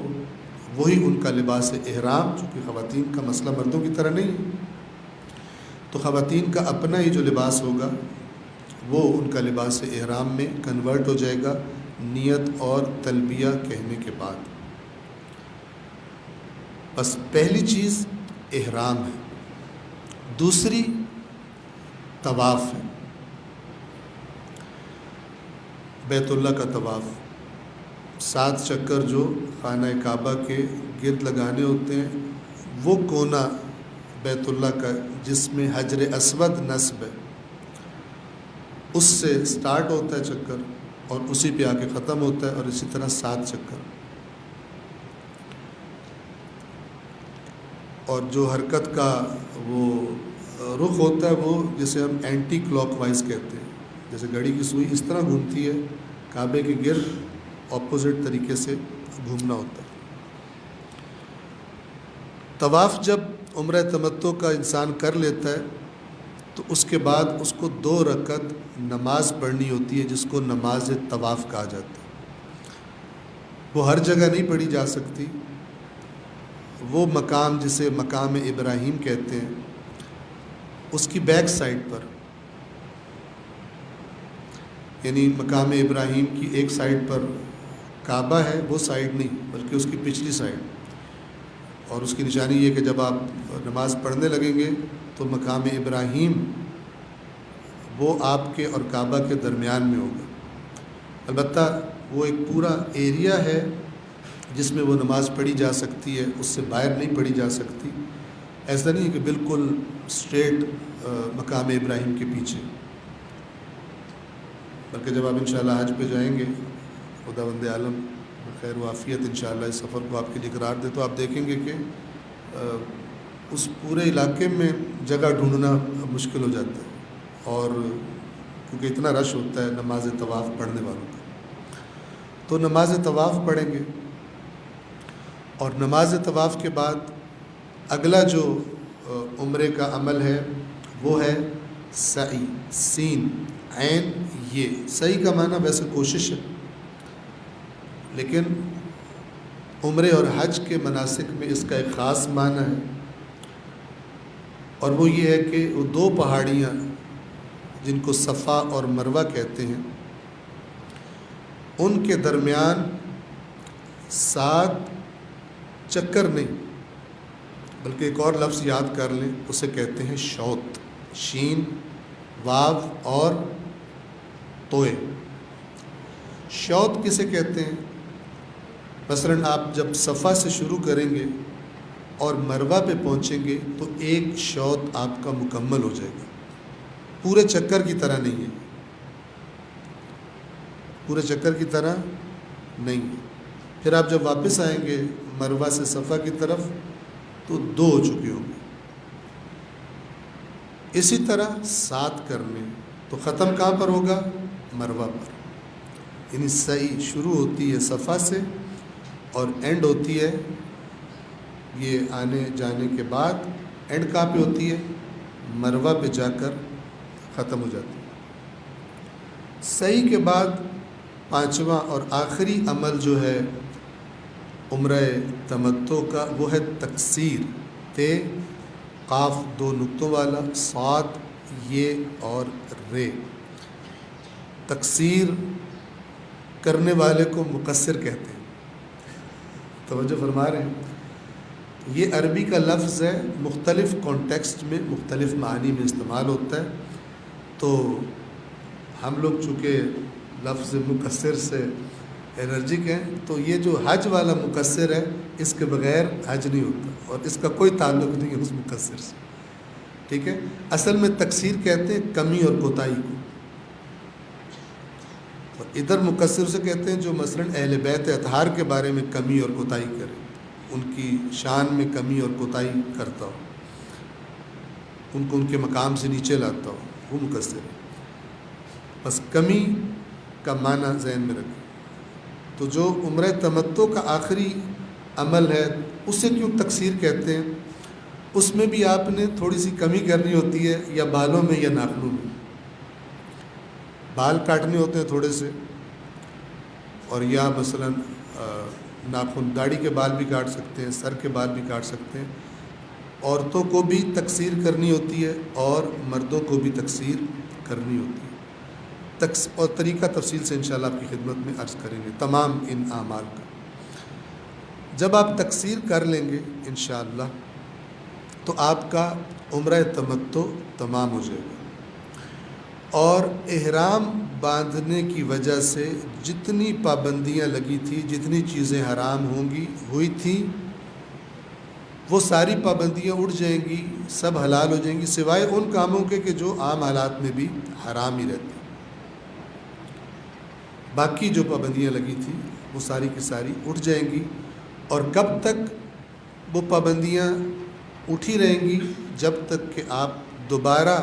وہی ان کا لباس احرام, چونکہ خواتین کا مسئلہ مردوں کی طرح نہیں ہے, تو خواتین کا اپنا ہی جو لباس ہوگا وہ ان کا لباس احرام میں کنورٹ ہو جائے گا نیت اور تلبیہ کہنے کے بعد. بس پہلی چیز احرام ہے. دوسری طواف ہے, بیت اللہ کا طواف. 7 چکر جو خانہ کعبہ کے گرد لگانے ہوتے ہیں, وہ کونا بیت اللہ کا جس میں حجر اسود نصب ہے اس سے سٹارٹ ہوتا ہے چکر اور اسی پہ آ کے ختم ہوتا ہے, اور اسی طرح 7 چکر. اور جو حرکت کا وہ رخ ہوتا ہے وہ جسے ہم اینٹی کلاک وائز کہتے ہیں, جیسے گھڑی کی سوئی اس طرح گھومتی ہے کعبے کے گرد اپوزٹ طریقے سے گھومنا ہوتا ہے. طواف جب عمرہ تمتع کا انسان کر لیتا ہے تو اس کے بعد اس کو 2 رکعت نماز پڑھنی ہوتی ہے جس کو نماز طواف کہا جاتا ہے. وہ ہر جگہ نہیں پڑھی جا سکتی. وہ مقام جسے مقام ابراہیم کہتے ہیں اس کی بیک سائڈ پر, یعنی مقام ابراہیم کی ایک سائڈ پر کعبہ ہے, وہ سائڈ نہیں بلکہ اس کی پچھلی سائڈ. اور اس کی نشانی یہ کہ جب آپ نماز پڑھنے لگیں گے تو مقام ابراہیم وہ آپ کے اور کعبہ کے درمیان میں ہوگا. البتہ وہ ایک پورا ایریا ہے جس میں وہ نماز پڑھی جا سکتی ہے, اس سے باہر نہیں پڑھی جا سکتی. ایسا نہیں ہے کہ بالکل اسٹریٹ مقام ابراہیم کے پیچھے, بلکہ جب آپ انشاءاللہ حج پہ جائیں گے خداوند عالم خیر و عافیت انشاءاللہ اس سفر کو آپ کے لیے قرار دے تو آپ دیکھیں گے کہ اس پورے علاقے میں جگہ ڈھونڈنا مشکل ہو جاتا ہے, اور کیونکہ اتنا رش ہوتا ہے نماز طواف پڑھنے والوں کا. تو نماز طواف پڑھیں گے, اور نماز طواف کے بعد اگلا جو عمرے کا عمل ہے وہ ہے سعی. سین عین یہ سعی کا معنی ویسے کوشش ہے, لیکن عمرے اور حج کے مناسک میں اس کا ایک خاص معنی ہے, اور وہ یہ ہے کہ وہ 2 پہاڑیاں جن کو صفا اور مروہ کہتے ہیں ان کے درمیان 7 چکر نہیں بلکہ ایک اور لفظ یاد کر لیں, اسے کہتے ہیں شوط. شین واو اور توئے. شوط کسے کہتے ہیں؟ مثلاً آپ جب صفا سے شروع کریں گے اور مروہ پہ پہنچیں گے تو ایک شوط آپ کا مکمل ہو جائے گا، پورے چکر کی طرح نہیں ہے، پورے چکر کی طرح نہیں ہے۔ پھر آپ جب واپس آئیں گے مروہ سے صفا کی طرف تو 2 ہو چکے ہوں گے۔ اسی طرح 7 کرنے تو ختم کہاں پر ہوگا؟ مروہ پر، یعنی صحیح شروع ہوتی ہے صفا سے اور اینڈ ہوتی ہے، یہ آنے جانے کے بعد اینڈ کہاں پہ ہوتی ہے؟ مروہ پہ جا کر ختم ہو جاتی ہے۔ صحیح کے بعد 5واں اور آخری عمل جو ہے عمرہ تمتع کا وہ ہے تقصیر، تے قاف 2 نقطوں والا، صاد یہ اور رے۔ تقصیر کرنے والے کو مقصر کہتے ہیں، توجہ فرما رہے ہیں؟ یہ عربی کا لفظ ہے، مختلف کانٹیکسٹ میں مختلف معنی میں استعمال ہوتا ہے۔ تو ہم لوگ چونکہ لفظ مقصر سے الرجک ہیں، تو یہ جو حج والا مقصر ہے اس کے بغیر حج نہیں ہوتا، اور اس کا کوئی تعلق نہیں ہے اس مقصر سے، ٹھیک ہے؟ اصل میں تقصیر کہتے ہیں کمی اور کوتاہی کو، اور ادھر مقصر سے کہتے ہیں جو مثلا اہل بیت اطہار کے بارے میں کمی اور کوتاہی کرے، ان کی شان میں کمی اور کوتاہی کرتا ہو، ان کو ان کے مقام سے نیچے لاتا ہو، وہ مقصر ہے۔ بس کمی کا معنی ذہن میں رکھیں۔ تو جو عمرہ تمتع کا آخری عمل ہے اسے کیوں تقصیر کہتے ہیں؟ اس میں بھی آپ نے تھوڑی سی کمی کرنی ہوتی ہے، یا بالوں میں یا ناخنوں میں، بال کاٹنے ہوتے ہیں تھوڑے سے، اور یا مثلا ناخن، داڑھی کے بال بھی کاٹ سکتے ہیں، سر کے بال بھی کاٹ سکتے ہیں۔ عورتوں کو بھی تقصیر کرنی ہوتی ہے اور مردوں کو بھی تقصیر کرنی ہوتی ہے، اور طریقہ تفصیل سے انشاءاللہ آپ کی خدمت میں عرض کریں گے تمام ان اعمال کا۔ جب آپ تقصیر کر لیں گے انشاءاللہ تو آپ کا عمرہ تمتع تمام ہو جائے گا، اور احرام باندھنے کی وجہ سے جتنی پابندیاں لگی تھی، جتنی چیزیں حرام ہوئی تھیں، وہ ساری پابندیاں اٹھ جائیں گی، سب حلال ہو جائیں گی، سوائے ان کاموں کے کہ جو عام حالات میں بھی حرام ہی رہتے ہیں۔ باقی جو پابندیاں لگی تھیں وہ ساری کی ساری اٹھ جائیں گی، اور کب تک وہ پابندیاں اٹھی رہیں گی؟ جب تک کہ آپ دوبارہ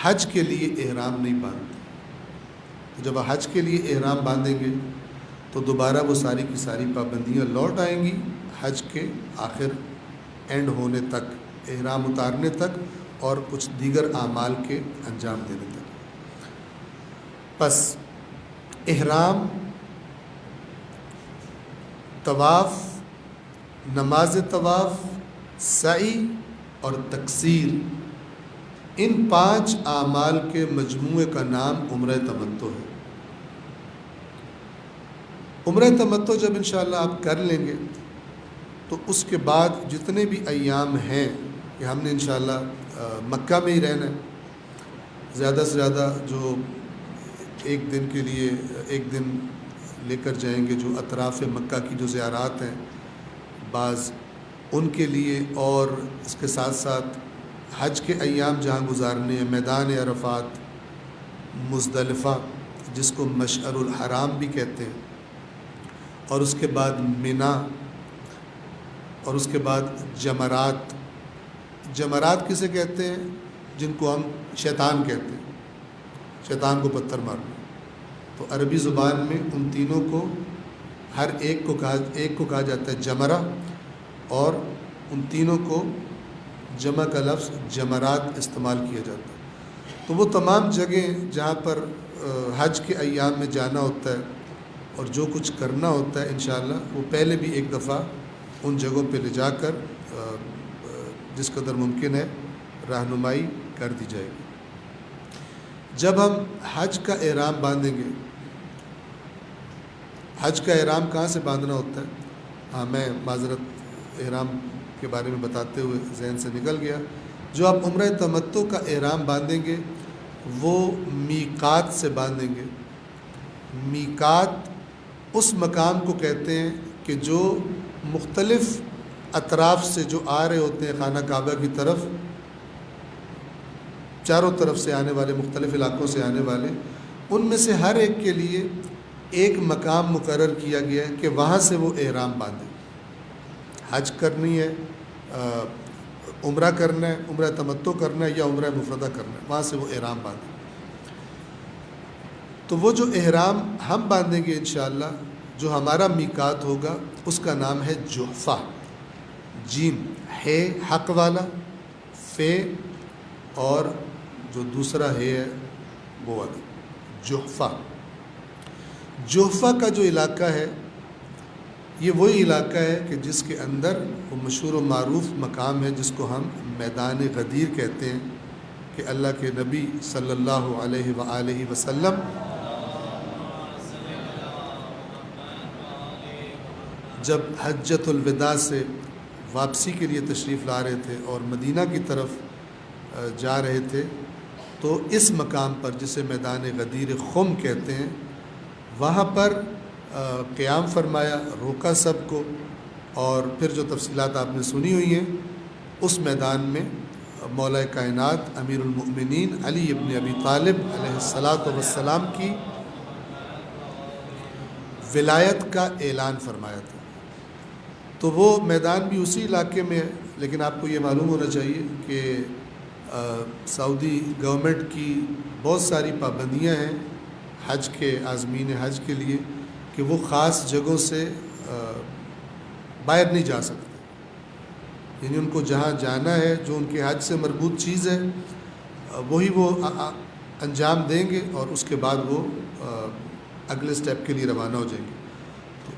حج کے لیے احرام نہیں باندھتے۔ جب آپ حج کے لیے احرام باندھیں گے تو دوبارہ وہ ساری کی ساری پابندیاں لوٹ آئیں گی، حج کے آخر اینڈ ہونے تک، احرام اتارنے تک اور کچھ دیگر اعمال کے انجام دینے تک۔ پس احرام، طواف، نماز طواف، سعی اور تقصیر، ان 5 اعمال کے مجموعے کا نام عمرہ تمتع ہے۔ عمرہ تمتع جب انشاءاللہ آپ کر لیں گے تو اس کے بعد جتنے بھی ایام ہیں کہ ہم نے انشاءاللہ مکہ میں ہی رہنا ہے، زیادہ سے زیادہ جو ایک دن کے لیے ایک دن لے کر جائیں گے، جو اطراف مکہ کی جو زیارات ہیں بعض ان کے لیے، اور اس کے ساتھ ساتھ حج کے ایام جہاں گزارنے ہیں، میدان عرفات، مزدلفہ جس کو مشعر الحرام بھی کہتے ہیں، اور اس کے بعد منا، اور اس کے بعد جمرات۔ جمرات کسے کہتے ہیں؟ جن کو ہم شیطان کہتے ہیں، شیطان کو پتھر مارنا۔ تو عربی زبان میں ان تینوں کو ہر ایک کو کہا جاتا ہے جمرہ، اور ان تینوں کو جمع کا لفظ جمرات استعمال کیا جاتا ہے۔ تو وہ تمام جگہیں جہاں پر حج کے ایام میں جانا ہوتا ہے اور جو کچھ کرنا ہوتا ہے انشاءاللہ وہ پہلے بھی ایک دفعہ ان جگہوں پہ لے جا کر جس قدر ممکن ہے رہنمائی کر دی جائے گی۔ جب ہم حج کا احرام باندھیں گے، حج کا احرام کہاں سے باندھنا ہوتا ہے؟ میں معذرت احرام کے بارے میں بتاتے ہوئے ذہن سے نکل گیا۔ جو آپ عمرہ تمتع کا احرام باندھیں گے وہ میقات سے باندھیں گے۔ میقات اس مقام کو کہتے ہیں کہ جو مختلف اطراف سے جو آ رہے ہوتے ہیں خانہ کعبہ کی طرف، چاروں طرف سے آنے والے، مختلف علاقوں سے آنے والے، ان میں سے ہر ایک کے لیے ایک مقام مقرر کیا گیا ہے کہ وہاں سے وہ احرام باندھیں۔ حج کرنی ہے، عمرہ کرنا ہے، عمرہ تمتع کرنا ہے یا عمرہ مفردہ کرنا ہے، وہاں سے وہ احرام باندھیں۔ تو وہ جو احرام ہم باندھیں گے انشاءاللہ، جو ہمارا میقات ہوگا، اس کا نام ہے جحفہ، جیم ہے حق والا، فے اور جو دوسرا ہے وہ والا جحفہ۔ جحفہ کا جو علاقہ ہے یہ وہی علاقہ ہے کہ جس کے اندر وہ مشہور و معروف مقام ہے جس کو ہم میدان غدیر کہتے ہیں، کہ اللہ کے نبی صلی اللہ علیہ وآلہ وسلم جب حجۃ الوداع سے واپسی کے لیے تشریف لا رہے تھے اور مدینہ کی طرف جا رہے تھے، تو اس مقام پر جسے میدان غدیر خم کہتے ہیں، وہاں پر قیام فرمایا، روکا سب کو، اور پھر جو تفصیلات آپ نے سنی ہوئی ہیں، اس میدان میں مولا کائنات امیر المؤمنین علی ابن ابی طالب علیہ الصلاۃ والسلام کی ولایت کا اعلان فرمایا تھا۔ تو وہ میدان بھی اسی علاقے میں ہے، لیکن آپ کو یہ معلوم ہونا چاہیے کہ سعودی گورنمنٹ کی بہت ساری پابندیاں ہیں حج کے عازمین حج کے لیے، کہ وہ خاص جگہوں سے باہر نہیں جا سکتے، یعنی ان کو جہاں جانا ہے، جو ان کے حج سے مربوط چیز ہے، وہی وہ انجام دیں گے اور اس کے بعد وہ اگلے سٹیپ کے لیے روانہ ہو جائیں گے۔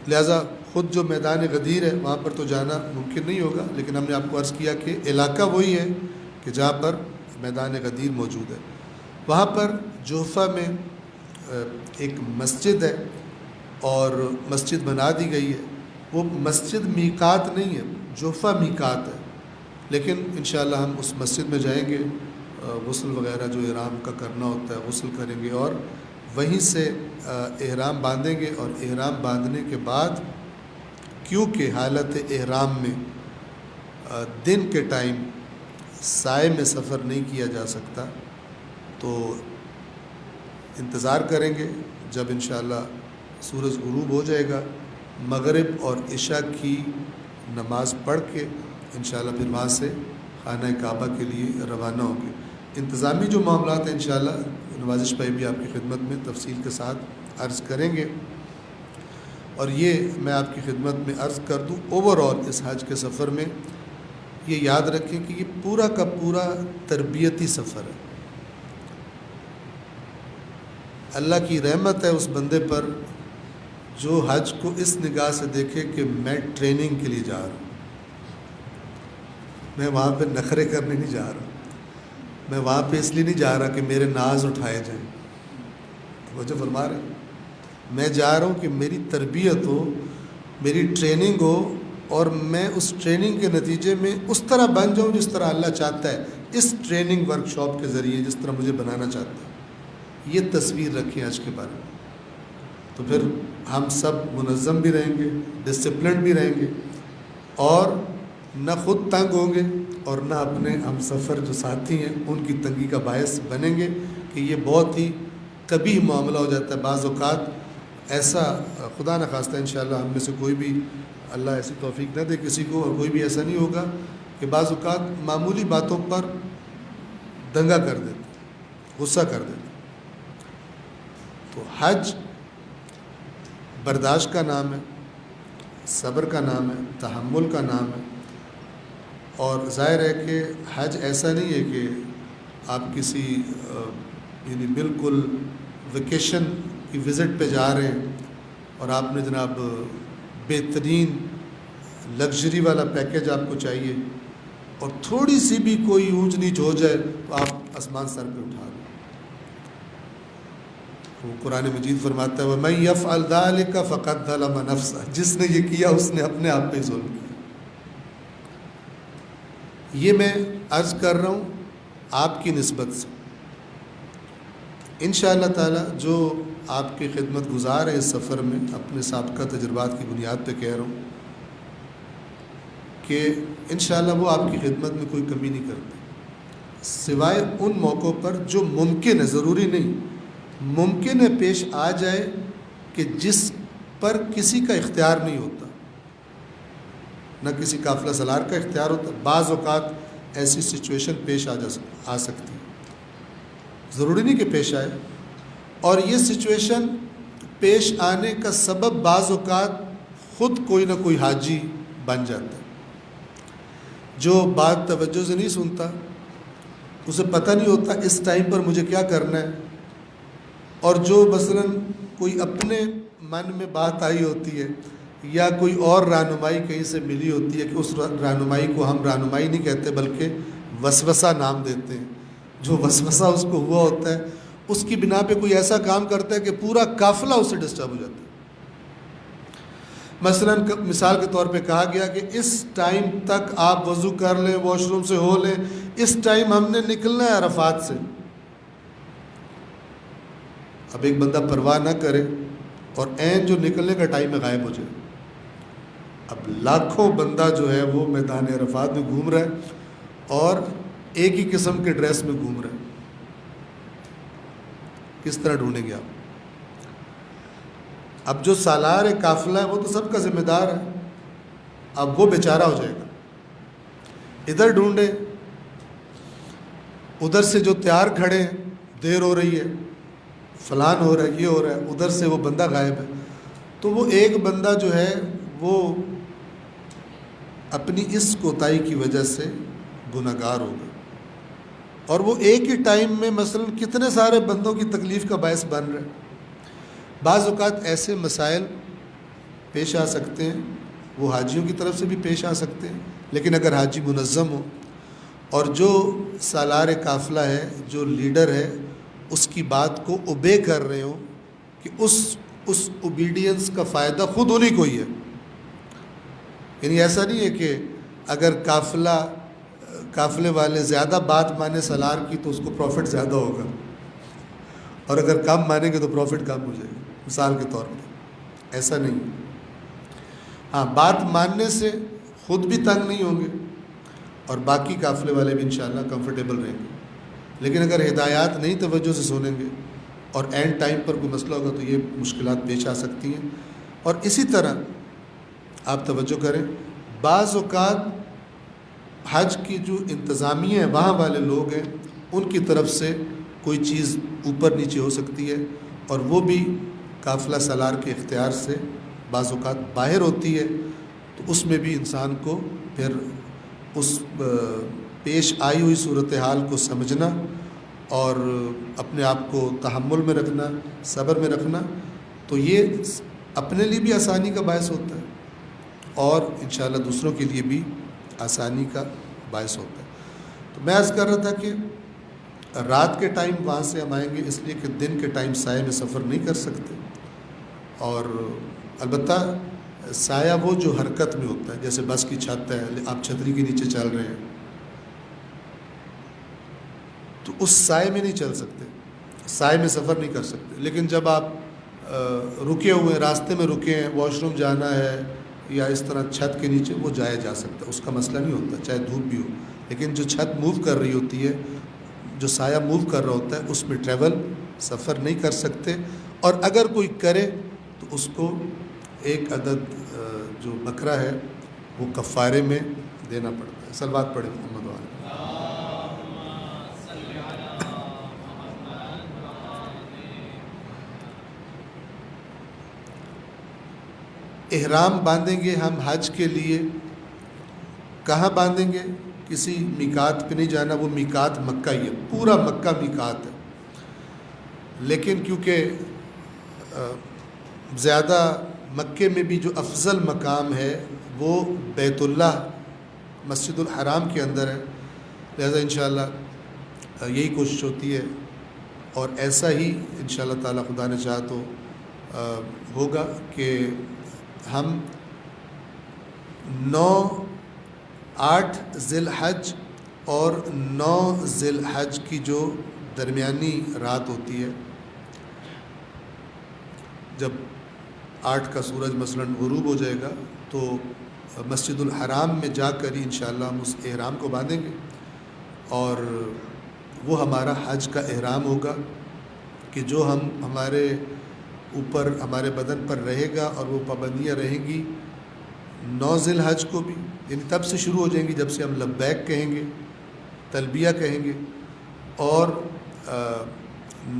لہٰذا خود جو میدان غدیر ہے وہاں پر تو جانا ممکن نہیں ہوگا، لیکن ہم نے آپ کو عرض کیا کہ علاقہ وہی ہے کہ جہاں پر میدان غدیر موجود ہے۔ وہاں پر جحفہ میں ایک مسجد ہے اور مسجد بنا دی گئی ہے۔ وہ مسجد میقات نہیں ہے، جحفہ میقات ہے، لیکن انشاءاللہ ہم اس مسجد میں جائیں گے، غسل وغیرہ جو احرام کا کرنا ہوتا ہے غسل کریں گے اور وہیں سے احرام باندھیں گے، اور احرام باندھنے کے بعد کیونکہ حالت احرام میں دن کے ٹائم سائے میں سفر نہیں کیا جا سکتا، تو انتظار کریں گے جب انشاءاللہ سورج غروب ہو جائے گا، مغرب اور عشاء کی نماز پڑھ کے انشاءاللہ پھر وہاں سے خانہ کعبہ کے لیے روانہ ہوں گے۔ انتظامی جو معاملات ہیں انشاءاللہ نوازش بھائی بھی آپ کی خدمت میں تفصیل کے ساتھ عرض کریں گے، اور یہ میں آپ کی خدمت میں عرض کر دوں، اوورآل اس حج کے سفر میں یہ یاد رکھیں کہ یہ پورا کا پورا تربیتی سفر ہے۔ اللہ کی رحمت ہے اس بندے پر جو حج کو اس نگاہ سے دیکھے کہ میں ٹریننگ کے لیے جا رہا ہوں، میں وہاں پہ نخرے کرنے نہیں جا رہا، میں وہاں پہ اس لیے نہیں جا رہا کہ میرے ناز اٹھائے جائیں، توجہ فرما رہے ہیں، میں جا رہا ہوں کہ میری تربیت ہو، میری ٹریننگ ہو، اور میں اس ٹریننگ کے نتیجے میں اس طرح بن جاؤں جس طرح اللہ چاہتا ہے، اس ٹریننگ ورکشاپ کے ذریعے جس طرح مجھے بنانا چاہتا ہے۔ یہ تصویر رکھیں آج کے بارے میں، تو پھر ہم سب منظم بھی رہیں گے، ڈسپلنڈ بھی رہیں گے، اور نہ خود تنگ ہوں گے اور نہ اپنے ہم سفر جو ساتھی ہیں ان کی تنگی کا باعث بنیں گے، کہ یہ بہت ہی قبیح معاملہ ہو جاتا ہے بعض اوقات ایسا، خدا نہ خواستہ انشاءاللہ ہم میں سے کوئی بھی اللہ ایسی توفیق نہ دے کسی کو، اور کوئی بھی ایسا نہیں ہوگا کہ بعض اوقات معمولی باتوں پر دنگا کر دیتے، غصہ کر دیتے۔ تو حج برداشت کا نام ہے، صبر کا نام ہے، تحمل کا نام ہے، اور ظاہر ہے کہ حج ایسا نہیں ہے کہ آپ کسی یعنی بالکل ویکیشن کی وزٹ پہ جا رہے ہیں اور آپ نے جناب بہترین لگژری والا پیکیج آپ کو چاہیے، اور تھوڑی سی بھی کوئی اونچ نیچ ہو جائے تو آپ آسمان سر پہ اٹھا رہے ہیں۔ وہ قرآن مجید فرماتا ہے وَمَن يَفْعَلْ ذَلِكَ فَقَدْ ظَلَمَ نَفْسَهُ، جس نے یہ کیا اس نے اپنے آپ پہ ظلم کیا۔ یہ میں عرض کر رہا ہوں آپ کی نسبت سے، انشاءاللہ تعالی جو آپ کی خدمت گزار ہیں اس سفر میں، اپنے سابقہ تجربات کی بنیاد پہ کہہ رہا ہوں کہ انشاءاللہ وہ آپ کی خدمت میں کوئی کمی نہیں کرتے، سوائے ان موقعوں پر جو ممکن ہے، ضروری نہیں، ممکن ہے پیش آ جائے کہ جس پر کسی کا اختیار نہیں ہوتا، نہ کسی قافلہ سالار کا اختیار ہوتا. بعض اوقات ایسی سچویشن پیش آ سکتی ہے، ضروری نہیں کہ پیش آئے، اور یہ سچویشن پیش آنے کا سبب بعض اوقات خود کوئی نہ کوئی حاجی بن جاتا ہے جو بات توجہ سے نہیں سنتا، اسے پتہ نہیں ہوتا اس ٹائم پر مجھے کیا کرنا ہے، اور جو مثلاً کوئی اپنے من میں بات آئی ہوتی ہے یا کوئی اور رہنمائی کہیں سے ملی ہوتی ہے کہ اس رہنمائی کو ہم رہنمائی نہیں کہتے بلکہ وسوسہ نام دیتے ہیں، جو وسوسہ اس کو ہوا ہوتا ہے اس کی بنا پہ کوئی ایسا کام کرتا ہے کہ پورا قافلہ اس سے ڈسٹرب ہو جاتا ہے. مثلاً مثال کے طور پہ کہا گیا کہ اس ٹائم تک آپ وضو کر لیں، واش روم سے ہو لیں، اس ٹائم ہم نے نکلنا ہے عرفات سے. اب ایک بندہ پرواہ نہ کرے اور عین جو نکلنے کا ٹائم ہے غائب ہو جائے. اب لاکھوں بندہ جو ہے وہ میدان عرفات میں گھوم رہا ہے اور ایک ہی قسم کے ڈریس میں گھوم رہا ہے، کس طرح ڈھونڈیں گے آپ؟ اب جو سالار قافلہ ہے وہ تو سب کا ذمہ دار ہے، اب وہ بیچارہ ہو جائے گا. ادھر ڈھونڈے، ادھر سے جو تیار کھڑے ہیں، دیر ہو رہی ہے، فلان ہو رہا ہے، یہ ہو رہا ہے، ادھر سے وہ بندہ غائب ہے. تو وہ ایک بندہ جو ہے وہ اپنی اس کوتاہی کی وجہ سے گنہگار ہوگا، اور وہ ایک ہی ٹائم میں مثلا کتنے سارے بندوں کی تکلیف کا باعث بن رہے. بعض اوقات ایسے مسائل پیش آ سکتے ہیں، وہ حاجیوں کی طرف سے بھی پیش آ سکتے ہیں، لیکن اگر حاجی منظم ہو اور جو سالار قافلہ ہے، جو لیڈر ہے، اس کی بات کو اوبے کر رہے ہوں کہ اس اوبیڈینس کا فائدہ خود انہیں کو ہی ہے. یعنی ایسا نہیں ہے کہ اگر قافلے والے زیادہ بات مانے سالار کی تو اس کو پروفٹ زیادہ ہوگا، اور اگر کم مانیں گے تو پروفٹ کم ہو جائے گا، مثال کے طور پر. ایسا نہیں. ہاں، بات ماننے سے خود بھی تنگ نہیں ہوں گے اور باقی قافلے والے بھی انشاءاللہ کمفرٹیبل رہیں گے. لیکن اگر ہدایات نہیں توجہ سے سنیں گے اور اینڈ ٹائم پر کوئی مسئلہ ہوگا تو یہ مشکلات پیش آ سکتی ہیں. اور اسی طرح آپ توجہ کریں، بعض اوقات حج کی جو انتظامیہ ہے، وہاں والے لوگ ہیں، ان کی طرف سے کوئی چیز اوپر نیچے ہو سکتی ہے، اور وہ بھی قافلہ سالار کے اختیار سے بعض اوقات باہر ہوتی ہے. تو اس میں بھی انسان کو پھر اس پیش آئی ہوئی صورتحال کو سمجھنا اور اپنے آپ کو تحمل میں رکھنا، صبر میں رکھنا، تو یہ اپنے لیے بھی آسانی کا باعث ہوتا ہے اور انشاءاللہ دوسروں کے لیے بھی آسانی کا باعث ہوتا ہے. تو میں عرض کر رہا تھا کہ رات کے ٹائم وہاں سے ہم آئیں گے اس لیے کہ دن کے ٹائم سائے میں سفر نہیں کر سکتے، اور البتہ سایہ وہ جو حرکت میں ہوتا ہے، جیسے بس کی چھت ہے، آپ چھتری کے نیچے چل رہے ہیں تو اس سائے میں نہیں چل سکتے، سائے میں سفر نہیں کر سکتے. لیکن جب آپ رکے ہوئے ہیں، راستے میں رکے ہیں، واش روم جانا ہے یا اس طرح چھت کے نیچے، وہ جایا جا سکتا ہے، اس کا مسئلہ نہیں ہوتا چاہے دھوپ بھی ہو. لیکن جو چھت موو کر رہی ہوتی ہے، جو سایہ موو کر رہا ہوتا ہے، اس میں ٹریول سفر نہیں کر سکتے. اور اگر کوئی کرے تو اس کو ایک عدد جو بکرا ہے وہ کفارے میں دینا پڑتا ہے. صلوات پڑھیں محمد وعلیہ. احرام باندھیں گے ہم حج کے لیے، کہاں باندھیں گے؟ کسی میقات پہ نہیں جانا، وہ میقات مکہ ہی ہے، پورا مکہ میقات ہے. لیکن کیونکہ زیادہ مکے میں بھی جو افضل مقام ہے وہ بیت اللہ مسجد الحرام کے اندر ہے، لہذا انشاءاللہ یہی کوشش ہوتی ہے، اور ایسا ہی انشاءاللہ تعالی خدا نے چاہا تو ہوگا کہ ہم 8 ذی الحج اور 9 ذی الحج کی جو درمیانی رات ہوتی ہے جب 8 کا سورج مثلاً غروب ہو جائے گا تو مسجد الحرام میں جا کر ہی انشاءاللہ ہم اس احرام کو باندھیں گے، اور وہ ہمارا حج کا احرام ہوگا کہ جو ہمارے اوپر ہمارے بدن پر رہے گا، اور وہ پابندیاں رہیں گی 9 ذی الحج کو بھی، یعنی تب سے شروع ہو جائیں گی جب سے ہم لبیک کہیں گے، تلبیہ کہیں گے، اور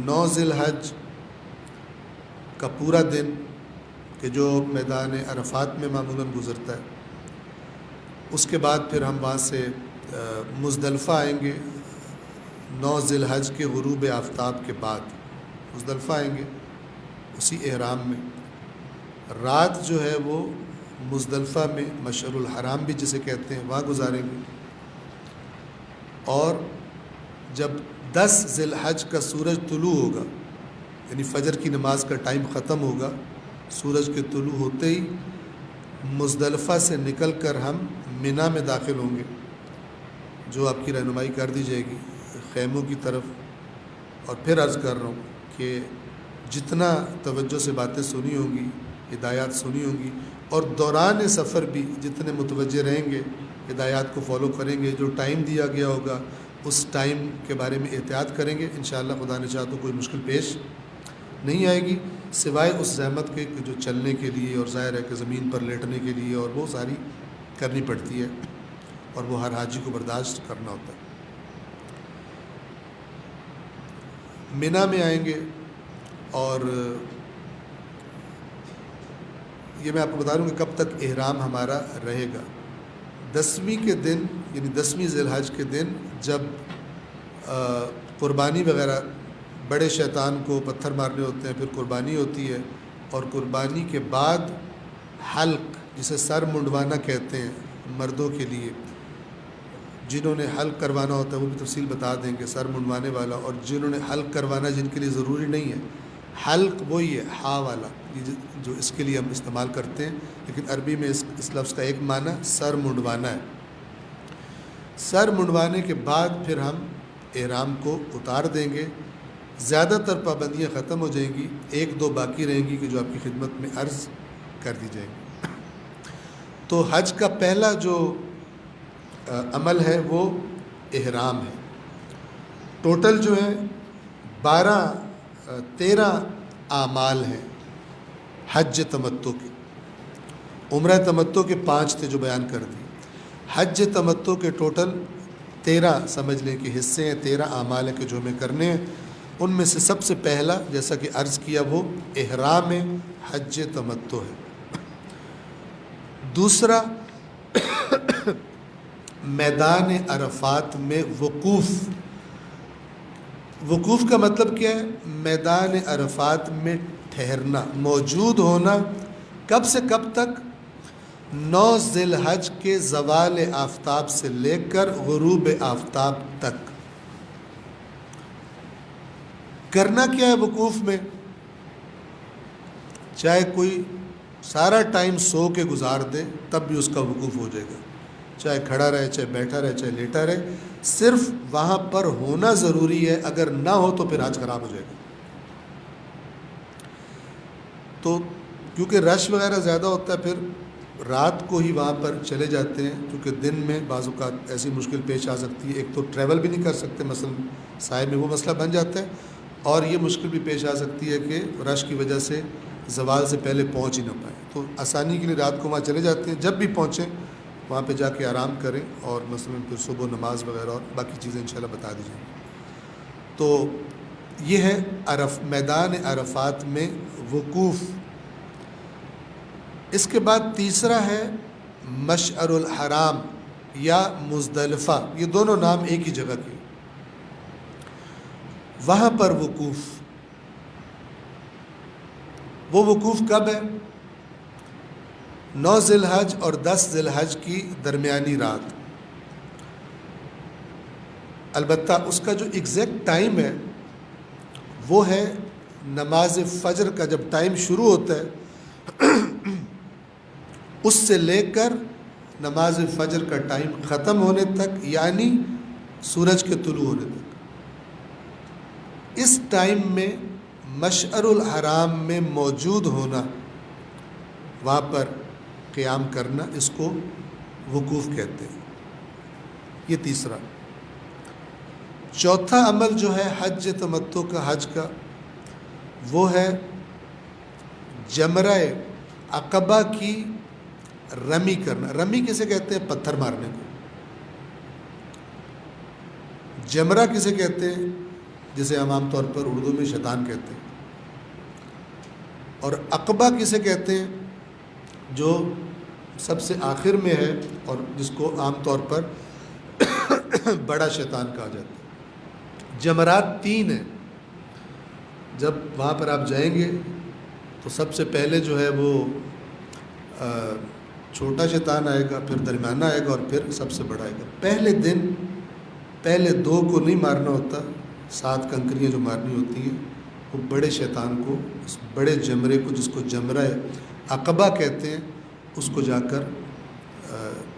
9 ذی الحج کا پورا دن کہ جو میدان عرفات میں معمولاً گزرتا ہے، اس کے بعد پھر ہم وہاں سے مزدلفہ آئیں گے 9 ذی الحج کے غروب آفتاب کے بعد مزدلفہ آئیں گے اسی احرام میں۔ رات جو ہے وہ مزدلفہ میں مشعر الحرام بھی جسے کہتے ہیں وہاں گزاریں گے، اور جب 10 ذی الحج کا سورج طلوع ہوگا، یعنی فجر کی نماز کا ٹائم ختم ہوگا، سورج کے طلوع ہوتے ہی مزدلفہ سے نکل کر ہم منا میں داخل ہوں گے، جو آپ کی رہنمائی کر دی جائے گی خیموں کی طرف۔ اور پھر عرض کر رہا ہوں کہ جتنا توجہ سے باتیں سنی ہوں گی، ہدایات سنی ہوں گی، اور دوران سفر بھی جتنے متوجہ رہیں گے، ہدایات کو فالو کریں گے، جو ٹائم دیا گیا ہوگا اس ٹائم کے بارے میں احتیاط کریں گے، انشاءاللہ خدا نے چاہا تو کوئی مشکل پیش نہیں آئے گی، سوائے اس زحمت کے کہ جو چلنے کے لیے، اور ظاہر ہے کہ زمین پر لیٹنے کے لیے، اور وہ ساری کرنی پڑتی ہے، اور وہ ہر حاجی کو برداشت کرنا ہوتا ہے۔ منا میں آئیں گے، اور یہ میں آپ کو بتا دوں کہ کب تک احرام ہمارا رہے گا۔ 10ویں کے دن، یعنی 10ویں ذی الحج کے دن جب قربانی وغیرہ، بڑے شیطان کو پتھر مارنے ہوتے ہیں، پھر قربانی ہوتی ہے، اور قربانی کے بعد حلق جسے سر منڈوانا کہتے ہیں مردوں کے لیے، جنہوں نے حلق کروانا ہوتا ہے وہ بھی تفصیل بتا دیں گے، سر منڈوانے والا، اور جنہوں نے حلق کروانا جن کے لیے ضروری نہیں ہے، حلق وہی ہے ہا والا جو اس کے لیے ہم استعمال کرتے ہیں، لیکن عربی میں اس لفظ کا ایک معنی سر منڈوانا ہے۔ سر منڈوانے کے بعد پھر ہم احرام کو اتار دیں گے، زیادہ تر پابندیاں ختم ہو جائیں گی، 1-2 باقی رہیں گی کہ جو آپ کی خدمت میں عرض کر دی جائیں گی۔ تو حج کا پہلا جو عمل ہے وہ احرام ہے۔ ٹوٹل جو ہے 13 اعمال ہیں حج تمتع کے۔ عمرہ تمتع کے 5 تھے جو بیان کر دی، حج تمتع کے ٹوٹل 13 سمجھ لیں کہ حصے ہیں، 13 اعمال ہیں کہ جو ہمیں کرنے ہیں۔ ان میں سے سب سے پہلا جیسا کہ عرض کیا وہ احرام حج تمتع ہے۔ دوسرا میدان عرفات میں وقوف۔ وقوف کا مطلب کیا ہے؟ میدان عرفات میں ٹھہرنا، موجود ہونا۔ کب سے کب تک؟ 9 ذی الحج کے زوال آفتاب سے لے کر غروب آفتاب تک۔ کرنا کیا ہے وقوف میں؟ چاہے کوئی سارا ٹائم سو کے گزار دے تب بھی اس کا وقوف ہو جائے گا، چاہے کھڑا رہے، چاہے بیٹھا رہے، چاہے لیٹا رہے، صرف وہاں پر ہونا ضروری ہے، اگر نہ ہو تو پھر حج خراب ہو جائے گا۔ تو کیونکہ رش وغیرہ زیادہ ہوتا ہے، پھر رات کو ہی وہاں پر چلے جاتے ہیں، کیونکہ دن میں بعض اوقات ایسی مشکل پیش آ سکتی ہے، ایک تو ٹریول بھی نہیں کر سکتے، مثلا سائے میں وہ مسئلہ بن جاتا ہے، اور یہ مشکل بھی پیش آ سکتی ہے کہ رش کی وجہ سے زوال سے پہلے پہنچ ہی نہ پائیں، تو آسانی کے لیے رات کو وہاں چلے جاتے ہیں، جب بھی پہنچیں وہاں پہ جا کے آرام کریں، اور مثلا پھر صبح نماز وغیرہ اور باقی چیزیں انشاءاللہ بتا دی جائیں گی۔ تو یہ ہے میدان عرفات میں وقوف۔ اس کے بعد تیسرا ہے مشعر الحرام یا مزدلفہ، یہ دونوں نام ایک ہی جگہ کے، وہاں پر وقوف۔ وہ وقوف کب ہے؟ 9 ذی الحج اور 10 ذی الحج کی درمیانی رات۔ البتہ اس کا جو ایگزیکٹ ٹائم ہے وہ ہے نماز فجر کا جب ٹائم شروع ہوتا ہے اس سے لے کر نماز فجر کا ٹائم ختم ہونے تک، یعنی سورج کے طلوع ہونے تک۔ اس ٹائم میں مشعر الحرام میں موجود ہونا، وہاں پر قیام کرنا، اس کو وقوف کہتے ہیں۔ یہ تیسرا۔ چوتھا عمل جو ہے حج تمتع کا، حج کا، وہ ہے جمرہ عقبہ کی رمی کرنا۔ رمی کسے کہتے ہیں؟ پتھر مارنے کو۔ جمرہ کسے کہتے ہیں؟ جسے ہم عام طور پر اردو میں شیطان کہتے ہیں۔ اور عقبہ کسے کہتے ہیں؟ جو سب سے آخر میں ہے اور جس کو عام طور پر بڑا شیطان کہا جاتا ہے۔ جمرات 3 ہیں۔ جب وہاں پر آپ جائیں گے تو سب سے پہلے جو ہے وہ چھوٹا شیطان آئے گا، پھر درمیانہ آئے گا اور پھر سب سے بڑا آئے گا۔ پہلے دن پہلے 2 کو نہیں مارنا ہوتا، 7 کنکریاں جو مارنی ہوتی ہیں وہ بڑے شیطان کو، اس بڑے جمرے کو، جس کو جمرہ عقبہ کہتے ہیں، اس کو جا کر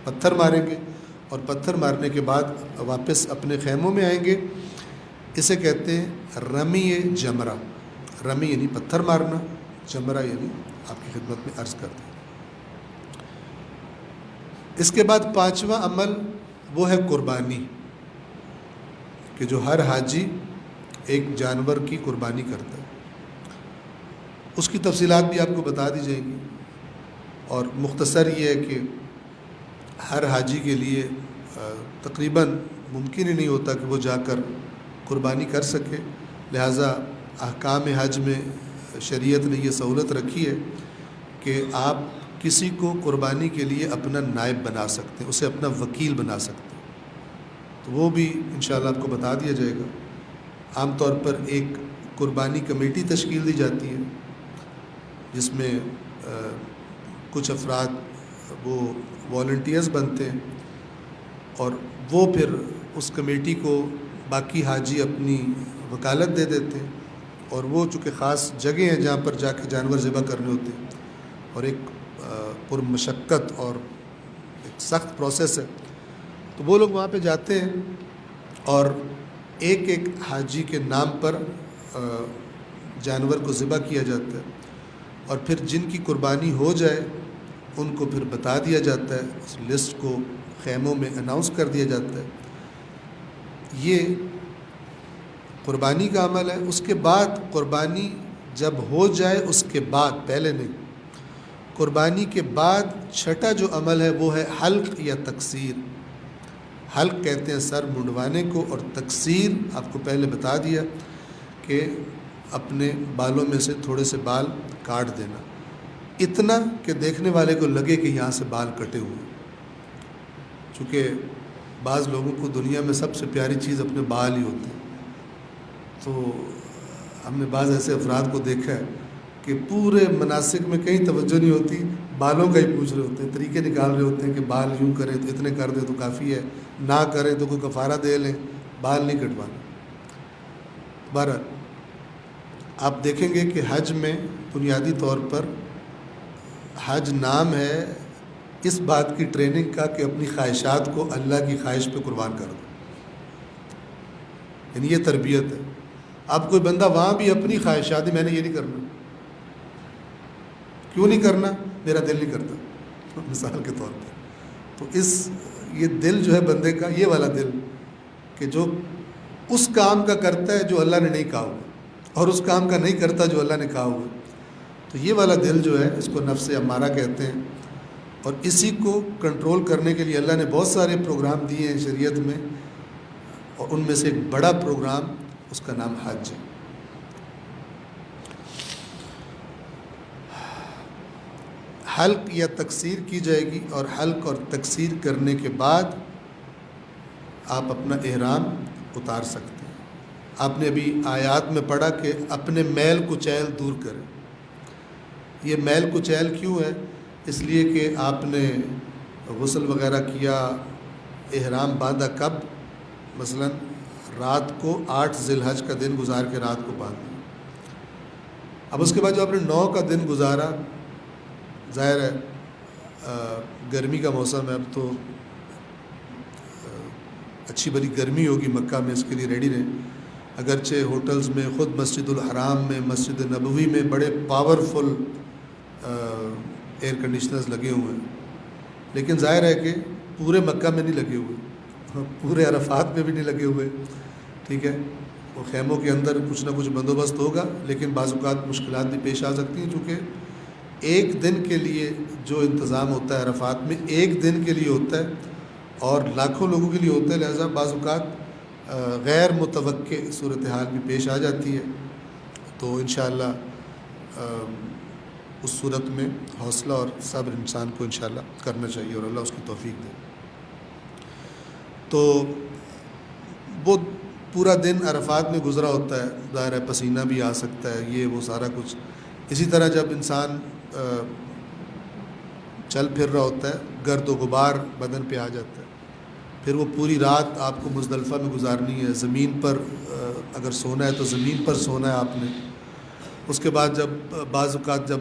پتھر ماریں گے، اور پتھر مارنے کے بعد واپس اپنے خیموں میں آئیں گے۔ اسے کہتے ہیں رمی جمرہ۔ رمی یعنی پتھر مارنا، جمرہ یعنی آپ کی خدمت میں عرض کرتے ہیں۔ اس کے بعد 5واں عمل وہ ہے قربانی، کہ جو ہر حاجی ایک جانور کی قربانی کرتا ہے۔ اس کی تفصیلات بھی آپ کو بتا دی جائیں گی، اور مختصر یہ ہے کہ ہر حاجی کے لیے تقریباً ممکن ہی نہیں ہوتا کہ وہ جا کر قربانی کر سکے، لہٰذا احکام حج میں شریعت نے یہ سہولت رکھی ہے کہ آپ کسی کو قربانی کے لیے اپنا نائب بنا سکتے ہیں، اسے اپنا وکیل بنا سکتے ہیں۔ تو وہ بھی انشاءاللہ آپ کو بتا دیا جائے گا۔ عام طور پر ایک قربانی کمیٹی تشکیل دی جاتی ہے، جس میں کچھ افراد وہ والنٹیئرز بنتے ہیں، اور وہ پھر اس کمیٹی کو باقی حاجی اپنی وکالت دے دیتے ہیں، اور وہ چونکہ خاص جگہ ہیں جہاں پر جا کے جانور ذبح کرنے ہوتے ہیں، اور ایک پرمشقت اور ایک سخت پروسیس ہے، تو وہ لوگ وہاں پہ جاتے ہیں اور ایک ایک حاجی کے نام پر جانور کو ذبح کیا جاتا ہے، اور پھر جن کی قربانی ہو جائے ان کو پھر بتا دیا جاتا ہے، اس لسٹ کو خیموں میں اناؤنس کر دیا جاتا ہے۔ یہ قربانی کا عمل ہے۔ اس کے بعد قربانی جب ہو جائے اس کے بعد، پہلے نہیں، قربانی کے بعد چھٹا جو عمل ہے وہ ہے حلق یا تقصیر۔ حلق کہتے ہیں سر منڈوانے کو، اور تقصیر آپ کو پہلے بتا دیا کہ اپنے بالوں میں سے تھوڑے سے بال کاٹ دینا، اتنا کہ دیکھنے والے کو لگے کہ یہاں سے بال کٹے ہوئے۔ چونکہ بعض لوگوں کو دنیا میں سب سے پیاری چیز اپنے بال ہی ہوتے ہیں، تو ہم نے بعض ایسے افراد کو دیکھا ہے کہ پورے مناسک میں کہیں توجہ نہیں ہوتی، بالوں کا ہی پوچھ رہے ہوتے ہیں، طریقے نکال رہے ہوتے ہیں کہ بال یوں کریں تو اتنے کر دیں تو کافی ہے، نہ کریں تو کوئی کفارہ دے لیں، بال نہیں کٹوانا۔ بہرحال آپ دیکھیں گے کہ حج میں بنیادی طور پر حج نام ہے اس بات کی ٹریننگ کا کہ اپنی خواہشات کو اللہ کی خواہش پہ قربان کر دو، یعنی یہ تربیت ہے۔ اب کوئی بندہ وہاں بھی اپنی خواہشات ہے، میں نے یہ نہیں کرنا، کیوں نہیں کرنا؟ میرا دل نہیں کرتا، مثال کے طور پر۔ تو یہ دل جو ہے بندے کا، یہ والا دل کہ جو اس کام کا کرتا ہے جو اللہ نے نہیں کہا ہوا، اور اس کام کا نہیں کرتا جو اللہ نے کہا ہوا، تو یہ والا دل جو ہے اس کو نفس امارہ کہتے ہیں، اور اسی کو کنٹرول کرنے کے لیے اللہ نے بہت سارے پروگرام دیے ہیں شریعت میں، اور ان میں سے ایک بڑا پروگرام اس کا نام حج ہے۔ حلق یا تقصیر کی جائے گی، اور حلق اور تقصیر کرنے کے بعد آپ اپنا احرام اتار سکتے ہیں۔ آپ نے ابھی آیات میں پڑھا کہ اپنے میل کچیل دور کریں۔ یہ میل کچیل کیوں ہے؟ اس لیے کہ آپ نے غسل وغیرہ کیا، احرام باندھا کب؟ مثلا رات کو 8 ذی الحج کا دن گزار کے رات کو باندھا۔ اب اس کے بعد جو آپ نے 9 کا دن گزارا، ظاہر ہے گرمی کا موسم ہے، اب تو اچھی بڑی گرمی ہوگی مکہ میں، اس کے لیے ریڈی رہیں، اگرچہ ہوٹلز میں، خود مسجد الحرام میں، مسجد نبوی میں بڑے پاورفل ایئر کنڈیشنرز لگے ہوئے ہیں، لیکن ظاہر ہے کہ پورے مکہ میں نہیں لگے ہوئے، پورے عرفات میں بھی نہیں لگے ہوئے، ٹھیک ہے. وہ خیموں کے اندر کچھ نہ کچھ بندوبست ہوگا، لیکن بعض اوقات مشکلات بھی پیش آ سکتی ہیں، چونکہ ایک دن کے لیے جو انتظام ہوتا ہے عرفات میں ایک دن کے لیے ہوتا ہے اور لاکھوں لوگوں کے لیے ہوتا ہے، لہذا بعض اوقات غیر متوقع صورتحال بھی پیش آ جاتی ہے. تو انشاءاللہ اس صورت میں حوصلہ اور صبر انسان کو انشاءاللہ کرنا چاہیے اور اللہ اس کی توفیق دے. تو وہ پورا دن عرفات میں گزرا ہوتا ہے، ظاہر ہے پسینہ بھی آ سکتا ہے، یہ وہ سارا کچھ. اسی طرح جب انسان چل پھر رہا ہوتا ہے، گرد و غبار بدن پہ آ جاتا ہے، پھر وہ پوری رات آپ کو مزدلفہ میں گزارنی ہے. زمین پر اگر سونا ہے تو زمین پر سونا ہے آپ نے. اس کے بعد جب بعض اوقات جب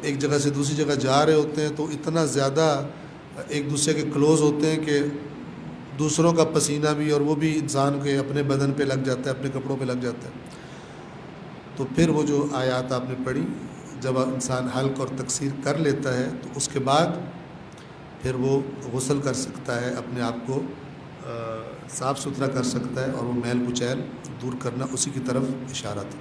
ایک جگہ سے دوسری جگہ جا رہے ہوتے ہیں تو اتنا زیادہ ایک دوسرے کے کلوز ہوتے ہیں کہ دوسروں کا پسینہ بھی اور وہ بھی انسان کے اپنے بدن پہ لگ جاتا ہے، اپنے کپڑوں پہ لگ جاتا ہے. تو پھر وہ جو آیات آپ نے پڑھی، جب انسان حلق اور تقصیر کر لیتا ہے تو اس کے بعد پھر وہ غسل کر سکتا ہے، اپنے آپ کو صاف ستھرا کر سکتا ہے، اور وہ میل کچیل دور کرنا اسی کی طرف اشارہ تھا.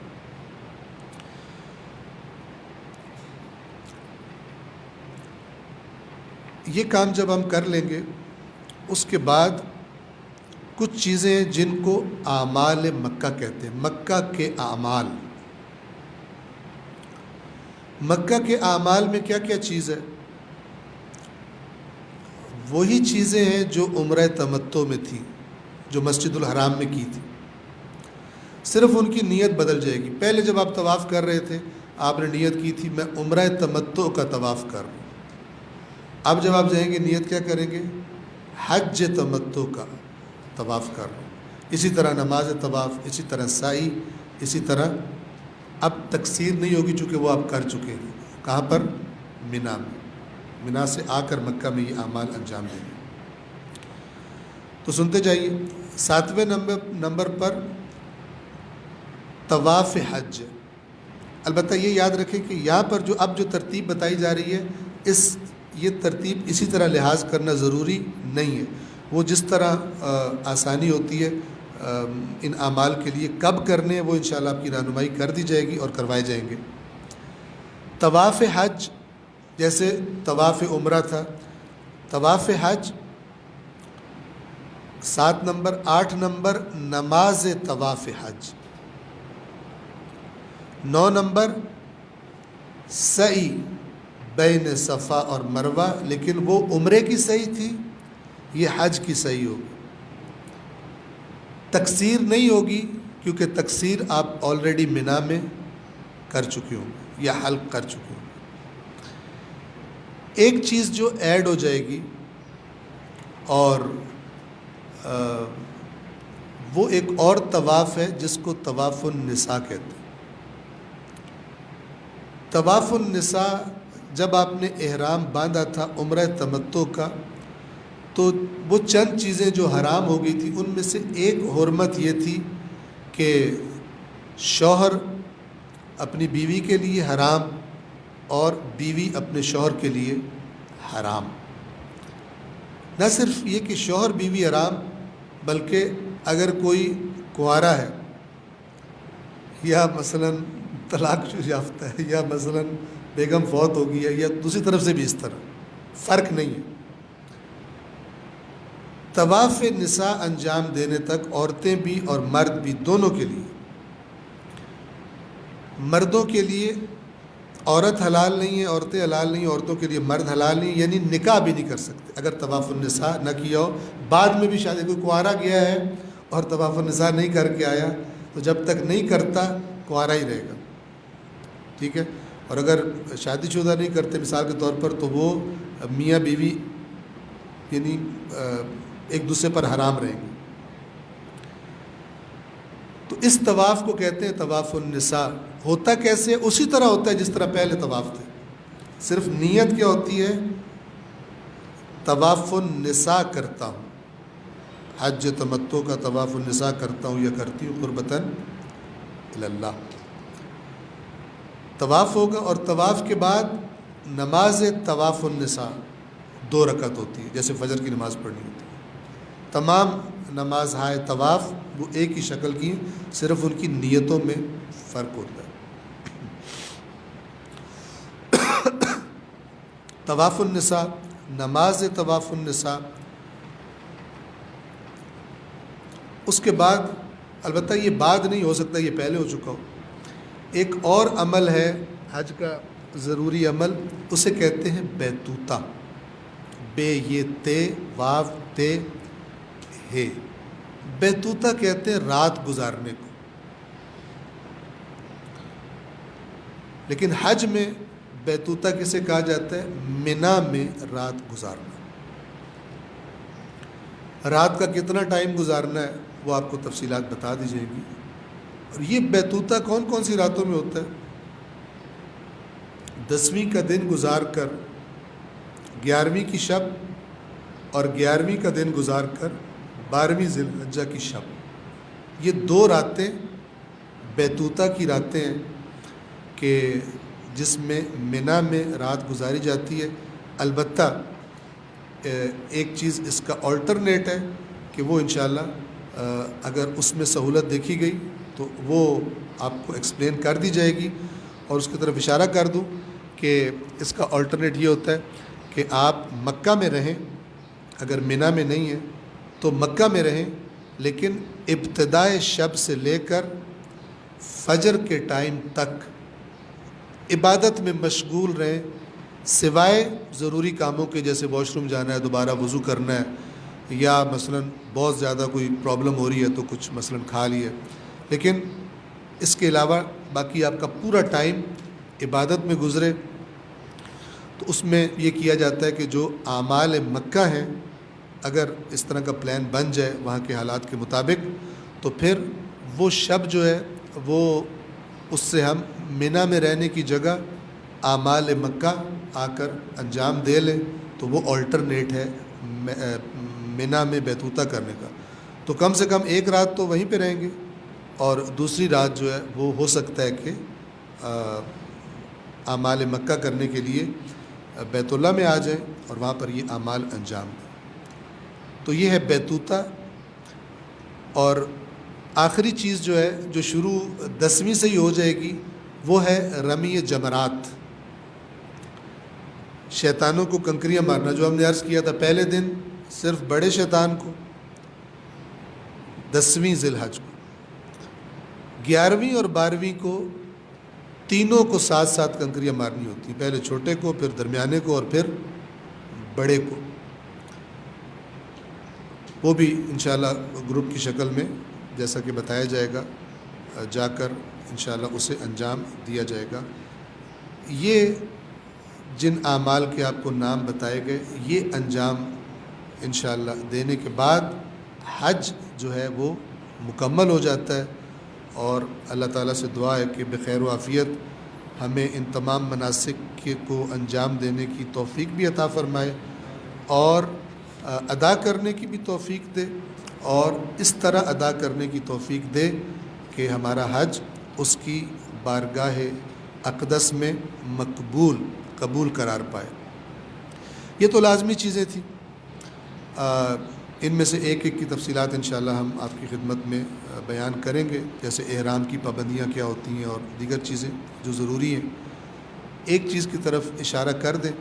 یہ کام جب ہم کر لیں گے، اس کے بعد کچھ چیزیں جن کو اعمال مکہ کہتے ہیں، مکہ کے اعمال. مکہ کے اعمال میں کیا کیا چیز ہے؟ وہی چیزیں ہیں جو عمرہ تمتع میں تھی، جو مسجد الحرام میں کی تھی، صرف ان کی نیت بدل جائے گی. پہلے جب آپ طواف کر رہے تھے آپ نے نیت کی تھی میں عمرہ تمتع کا طواف کر رہا ہوں. اب جب آپ جائیں گے نیت کیا کریں گے؟ حج تمتع کا طواف کر رہا ہوں. اسی طرح نماز طواف، اسی طرح سعی، اسی طرح اب تقصیر نہیں ہوگی چونکہ وہ آپ کر چکے ہیں. کہاں پر؟ مینا میں. مینا سے آ کر مکہ میں یہ اعمال انجام دیں گے. تو سنتے جائیے. 7ویں نمبر پر طواف حج. البتہ یہ یاد رکھیں کہ یہاں پر جو ترتیب بتائی جا رہی ہے، یہ ترتیب اسی طرح لحاظ کرنا ضروری نہیں ہے. وہ جس طرح آسانی ہوتی ہے ان اعمال کے لیے کب کرنے ہیں وہ انشاءاللہ آپ کی رہنمائی کر دی جائے گی اور کروائے جائیں گے. طواف حج جیسے طواف عمرہ تھا، طواف حج 7 نمبر. 8 نمبر نماز طواف حج. 9 نمبر سعی بین صفا اور مروہ، لیکن وہ عمرے کی سعی تھی، یہ حج کی سعی ہوگی. تقصیر نہیں ہوگی کیونکہ تقصیر آپ آلریڈی مینا میں کر چکے ہوں یا حلق کر چکے ہوں. ایک چیز جو ایڈ ہو جائے گی اور وہ ایک اور طواف ہے جس کو طواف النساء کہتے ہیں. طواف النساء جب آپ نے احرام باندھا تھا عمرہ تمتع کا تو وہ چند چیزیں جو حرام ہو گئی تھی ان میں سے ایک حرمت یہ تھی کہ شوہر اپنی بیوی کے لیے حرام اور بیوی اپنے شوہر کے لیے حرام. نہ صرف یہ کہ شوہر بیوی حرام، بلکہ اگر کوئی کنوارا ہے یا مثلاً طلاق یافتہ ہے یا مثلاً بیگم فوت ہو گئی ہے یا دوسری طرف سے بھی اس طرح، فرق نہیں ہے. طواف نساء انجام دینے تک عورتیں بھی اور مرد بھی دونوں کے لیے، مردوں کے لیے عورت حلال نہیں ہے، عورتیں حلال نہیں ہیں، عورتوں کے لیے مرد حلال نہیں، یعنی نکاح بھی نہیں کر سکتے اگر طواف النساء نہ کیا ہو. بعد میں بھی شادی کوئی کنوارا گیا ہے اور طواف النساء نہیں کر کے آیا تو جب تک نہیں کرتا کنوارا ہی رہے گا، ٹھیک ہے. اور اگر شادی شدہ نہیں کرتے مثال کے طور پر تو وہ میاں بیوی یعنی ایک دوسرے پر حرام رہیں گے. تو اس طواف کو کہتے ہیں طواف النساء. ہوتا کیسے؟ اسی طرح ہوتا ہے جس طرح پہلے طواف تھے، صرف نیت کیا ہوتی ہے؟ طواف النساء کرتا ہوں. حج تمتع کا طواف النساء کرتا ہوں یا کرتی ہوں قربتاً اللہ. طواف ہوگا اور طواف کے بعد نماز طواف النساء 2 رکعت ہوتی ہے، جیسے فجر کی نماز پڑھنی ہوتی ہے. تمام نماز ہائے طواف وہ ایک ہی شکل کی، صرف ان کی نیتوں میں فرق ہوتا ہے. طواف النساء، نماز طواف النساء. اس کے بعد البتہ یہ بعد نہیں ہو سکتا، یہ پہلے ہو چکا ہو. ایک اور عمل ہے حج کا ضروری عمل، اسے کہتے ہیں بیتوتہ. بے یہ تے واو تے ہے. بیتوتہ کہتے ہیں رات گزارنے کو. لیکن حج میں بیتوتہ کسے کہا جاتا ہے؟ منا میں رات گزارنا. رات کا کتنا ٹائم گزارنا ہے وہ آپ کو تفصیلات بتا دی جائیں گی. اور یہ بیتوتہ کون کون سی راتوں میں ہوتا ہے؟ 10ویں کا دن گزار کر 11ویں کی شب، اور 11ویں کا دن گزار کر 12ویں ذی الحجہ کی شب. یہ 2 راتیں بیتوتہ کی راتیں ہیں کہ جس میں منا میں رات گزاری جاتی ہے. البتہ ایک چیز اس کا آلٹرنیٹ ہے کہ وہ انشاءاللہ اگر اس میں سہولت دیکھی گئی تو وہ آپ کو ایکسپلین کر دی جائے گی. اور اس کی طرف اشارہ کر دوں کہ اس کا آلٹرنیٹ یہ ہوتا ہے کہ آپ مکہ میں رہیں، اگر منا میں نہیں ہیں تو مکہ میں رہیں، لیکن ابتدائے شب سے لے کر فجر کے ٹائم تک عبادت میں مشغول رہیں، سوائے ضروری کاموں کے جیسے واش روم جانا ہے، دوبارہ وضو کرنا ہے، یا مثلا بہت زیادہ کوئی پرابلم ہو رہی ہے تو کچھ مثلا کھا لی ہے. لیکن اس کے علاوہ باقی آپ کا پورا ٹائم عبادت میں گزرے. تو اس میں یہ کیا جاتا ہے کہ جو اعمال مکہ ہیں، اگر اس طرح کا پلان بن جائے وہاں کے حالات کے مطابق، تو پھر وہ شب جو ہے وہ اس سے ہم منا میں رہنے کی جگہ اعمال مکہ آ کر انجام دے لیں. تو وہ آلٹرنیٹ ہے منا میں بیتوتہ کرنے کا. تو کم سے کم ایک رات تو وہیں پہ رہیں گے، اور دوسری رات جو ہے وہ ہو سکتا ہے کہ اعمال مکہ کرنے کے لیے بیت اللہ میں آ جائیں اور وہاں پر یہ اعمال انجام دیں. تو یہ ہے بیتوتہ. اور آخری چیز جو ہے جو شروع 10ویں سے ہی ہو جائے گی وہ ہے رمی جمرات، شیطانوں کو کنکریاں مارنا. جو ہم نے عرض کیا تھا پہلے دن صرف بڑے شیطان کو، 10ویں ذی الحج کو، 11ویں اور 12ویں کو تینوں کو ساتھ ساتھ کنکریاں مارنی ہوتی ہیں. پہلے چھوٹے کو، پھر درمیانے کو، اور پھر بڑے کو. وہ بھی انشاءاللہ گروپ کی شکل میں جیسا کہ بتایا جائے گا جا کر انشاءاللہ اسے انجام دیا جائے گا. یہ جن اعمال کے آپ کو نام بتائے گئے، یہ انجام انشاءاللہ دینے کے بعد حج جو ہے وہ مکمل ہو جاتا ہے. اور اللہ تعالیٰ سے دعا ہے کہ بخیر و عافیت ہمیں ان تمام مناسک کو انجام دینے کی توفیق بھی عطا فرمائے، اور ادا کرنے کی بھی توفیق دے، اور اس طرح ادا کرنے کی توفیق دے کہ ہمارا حج اس کی بارگاہ اقدس میں قبول قرار پائے. یہ تو لازمی چیزیں تھیں. ان میں سے ایک ایک کی تفصیلات انشاءاللہ ہم آپ کی خدمت میں بیان کریں گے، جیسے احرام کی پابندیاں کیا ہوتی ہیں اور دیگر چیزیں جو ضروری ہیں. ایک چیز کی طرف اشارہ کر دیں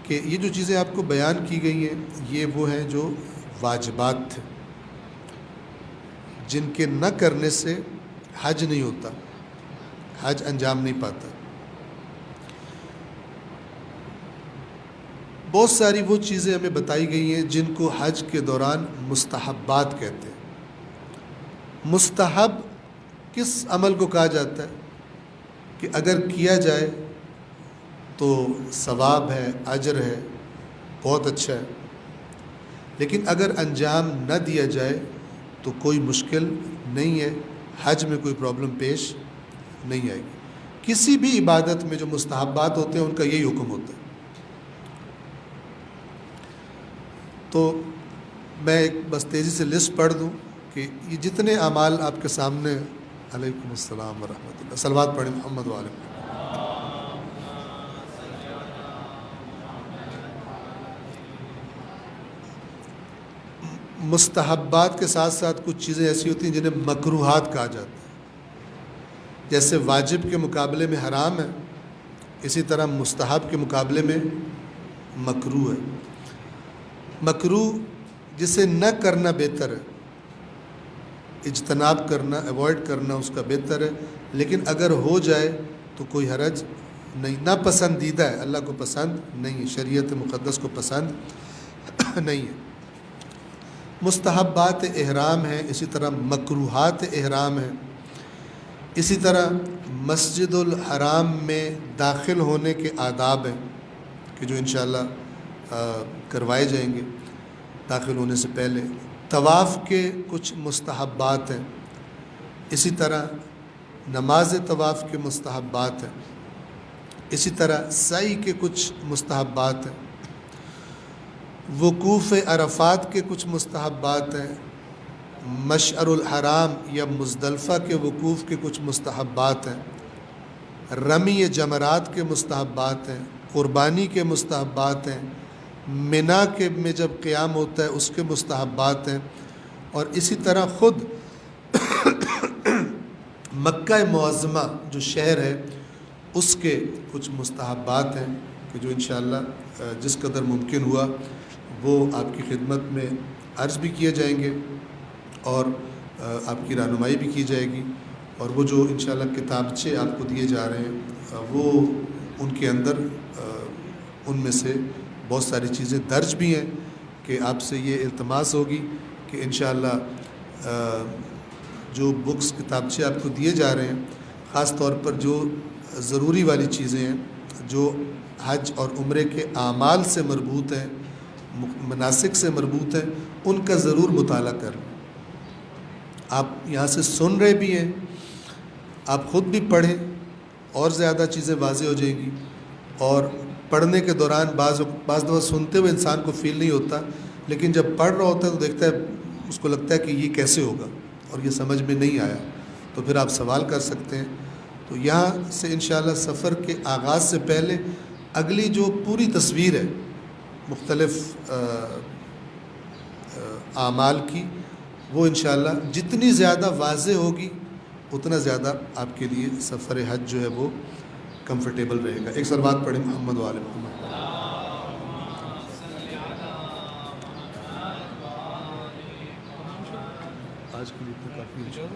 کہ یہ جو چیزیں آپ کو بیان کی گئی ہیں یہ وہ ہیں جو واجبات تھے، جن کے نہ کرنے سے حج نہیں ہوتا، حج انجام نہیں پاتا. بہت ساری وہ چیزیں ہمیں بتائی گئی ہیں جن کو حج کے دوران مستحبات کہتے ہیں. مستحب کس عمل کو کہا جاتا ہے کہ اگر کیا جائے تو ثواب ہے، اجر ہے، بہت اچھا ہے، لیکن اگر انجام نہ دیا جائے تو کوئی مشکل نہیں ہے، حج میں کوئی پرابلم پیش نہیں آئے گی. کسی بھی عبادت میں جو مستحبات ہوتے ہیں ان کا یہی حکم ہوتا ہے. تو میں ایک بس تیزی سے لسٹ پڑھ دوں کہ یہ جتنے اعمال آپ کے سامنے. علیکم السلام ورحمۃ اللہ. صلوات پڑھیں محمد وعلیہ. مستحبات کے ساتھ ساتھ کچھ چیزیں ایسی ہوتی ہیں جنہیں مکروہات کہا جاتا ہے. جیسے واجب کے مقابلے میں حرام ہے، اسی طرح مستحب کے مقابلے میں مکروہ ہے. مکروہ جسے نہ کرنا بہتر ہے، اجتناب کرنا، ایوائڈ کرنا اس کا بہتر ہے، لیکن اگر ہو جائے تو کوئی حرج نہیں. ناپسندیدہ ہے، اللہ کو پسند نہیں ہے، شریعت مقدس کو پسند نہیں ہے. مستحبات احرام ہیں، اسی طرح مکروہات احرام ہیں. اسی طرح مسجد الحرام میں داخل ہونے کے آداب ہیں کہ جو انشاءاللہ کروائے جائیں گے داخل ہونے سے پہلے. طواف کے کچھ مستحبات ہیں، اسی طرح نماز طواف کے مستحبات ہیں، اسی طرح سعی کے کچھ مستحبات ہیں، وقوف عرفات کے کچھ مستحبات ہیں، مشعر الحرام یا مزدلفہ کے وقوف کے کچھ مستحبات ہیں، رمی جمرات کے مستحبات ہیں، قربانی کے مستحبات ہیں، منا کے میں جب قیام ہوتا ہے اس کے مستحبات ہیں، اور اسی طرح خود مکہ معظمہ جو شہر ہے اس کے کچھ مستحبات ہیں کہ جو انشاءاللہ جس قدر ممکن ہوا وہ آپ کی خدمت میں عرض بھی کیے جائیں گے اور آپ کی رہنمائی بھی کی جائے گی. اور وہ جو انشاءاللہ کتابچے آپ کو دیے جا رہے ہیں وہ ان کے اندر ان میں سے بہت ساری چیزیں درج بھی ہیں کہ آپ سے یہ التماس ہوگی کہ انشاءاللہ جو بکس کتابچے آپ کو دیے جا رہے ہیں خاص طور پر جو ضروری والی چیزیں ہیں جو حج اور عمرے کے اعمال سے مربوط ہیں، مناسک سے مربوط ہیں، ان کا ضرور مطالعہ کریں. آپ یہاں سے سن رہے بھی ہیں، آپ خود بھی پڑھیں، اور زیادہ چیزیں واضح ہو جائیں گی. اور پڑھنے کے دوران بعض دفعہ سنتے ہوئے انسان کو فیل نہیں ہوتا، لیکن جب پڑھ رہا ہوتا ہے تو دیکھتا ہے، اس کو لگتا ہے کہ یہ کیسے ہوگا اور یہ سمجھ میں نہیں آیا، تو پھر آپ سوال کر سکتے ہیں. تو یہاں سے انشاءاللہ سفر کے آغاز سے پہلے اگلی جو پوری تصویر ہے مختلف اعمال کی، وہ انشاءاللہ جتنی زیادہ واضح ہوگی اتنا زیادہ آپ کے لیے سفر حج جو ہے وہ کمفرٹیبل رہے گا. ایک صلوات پڑھیں محمد وعلی محمد. آج کے لیے اتنا کافی ہے.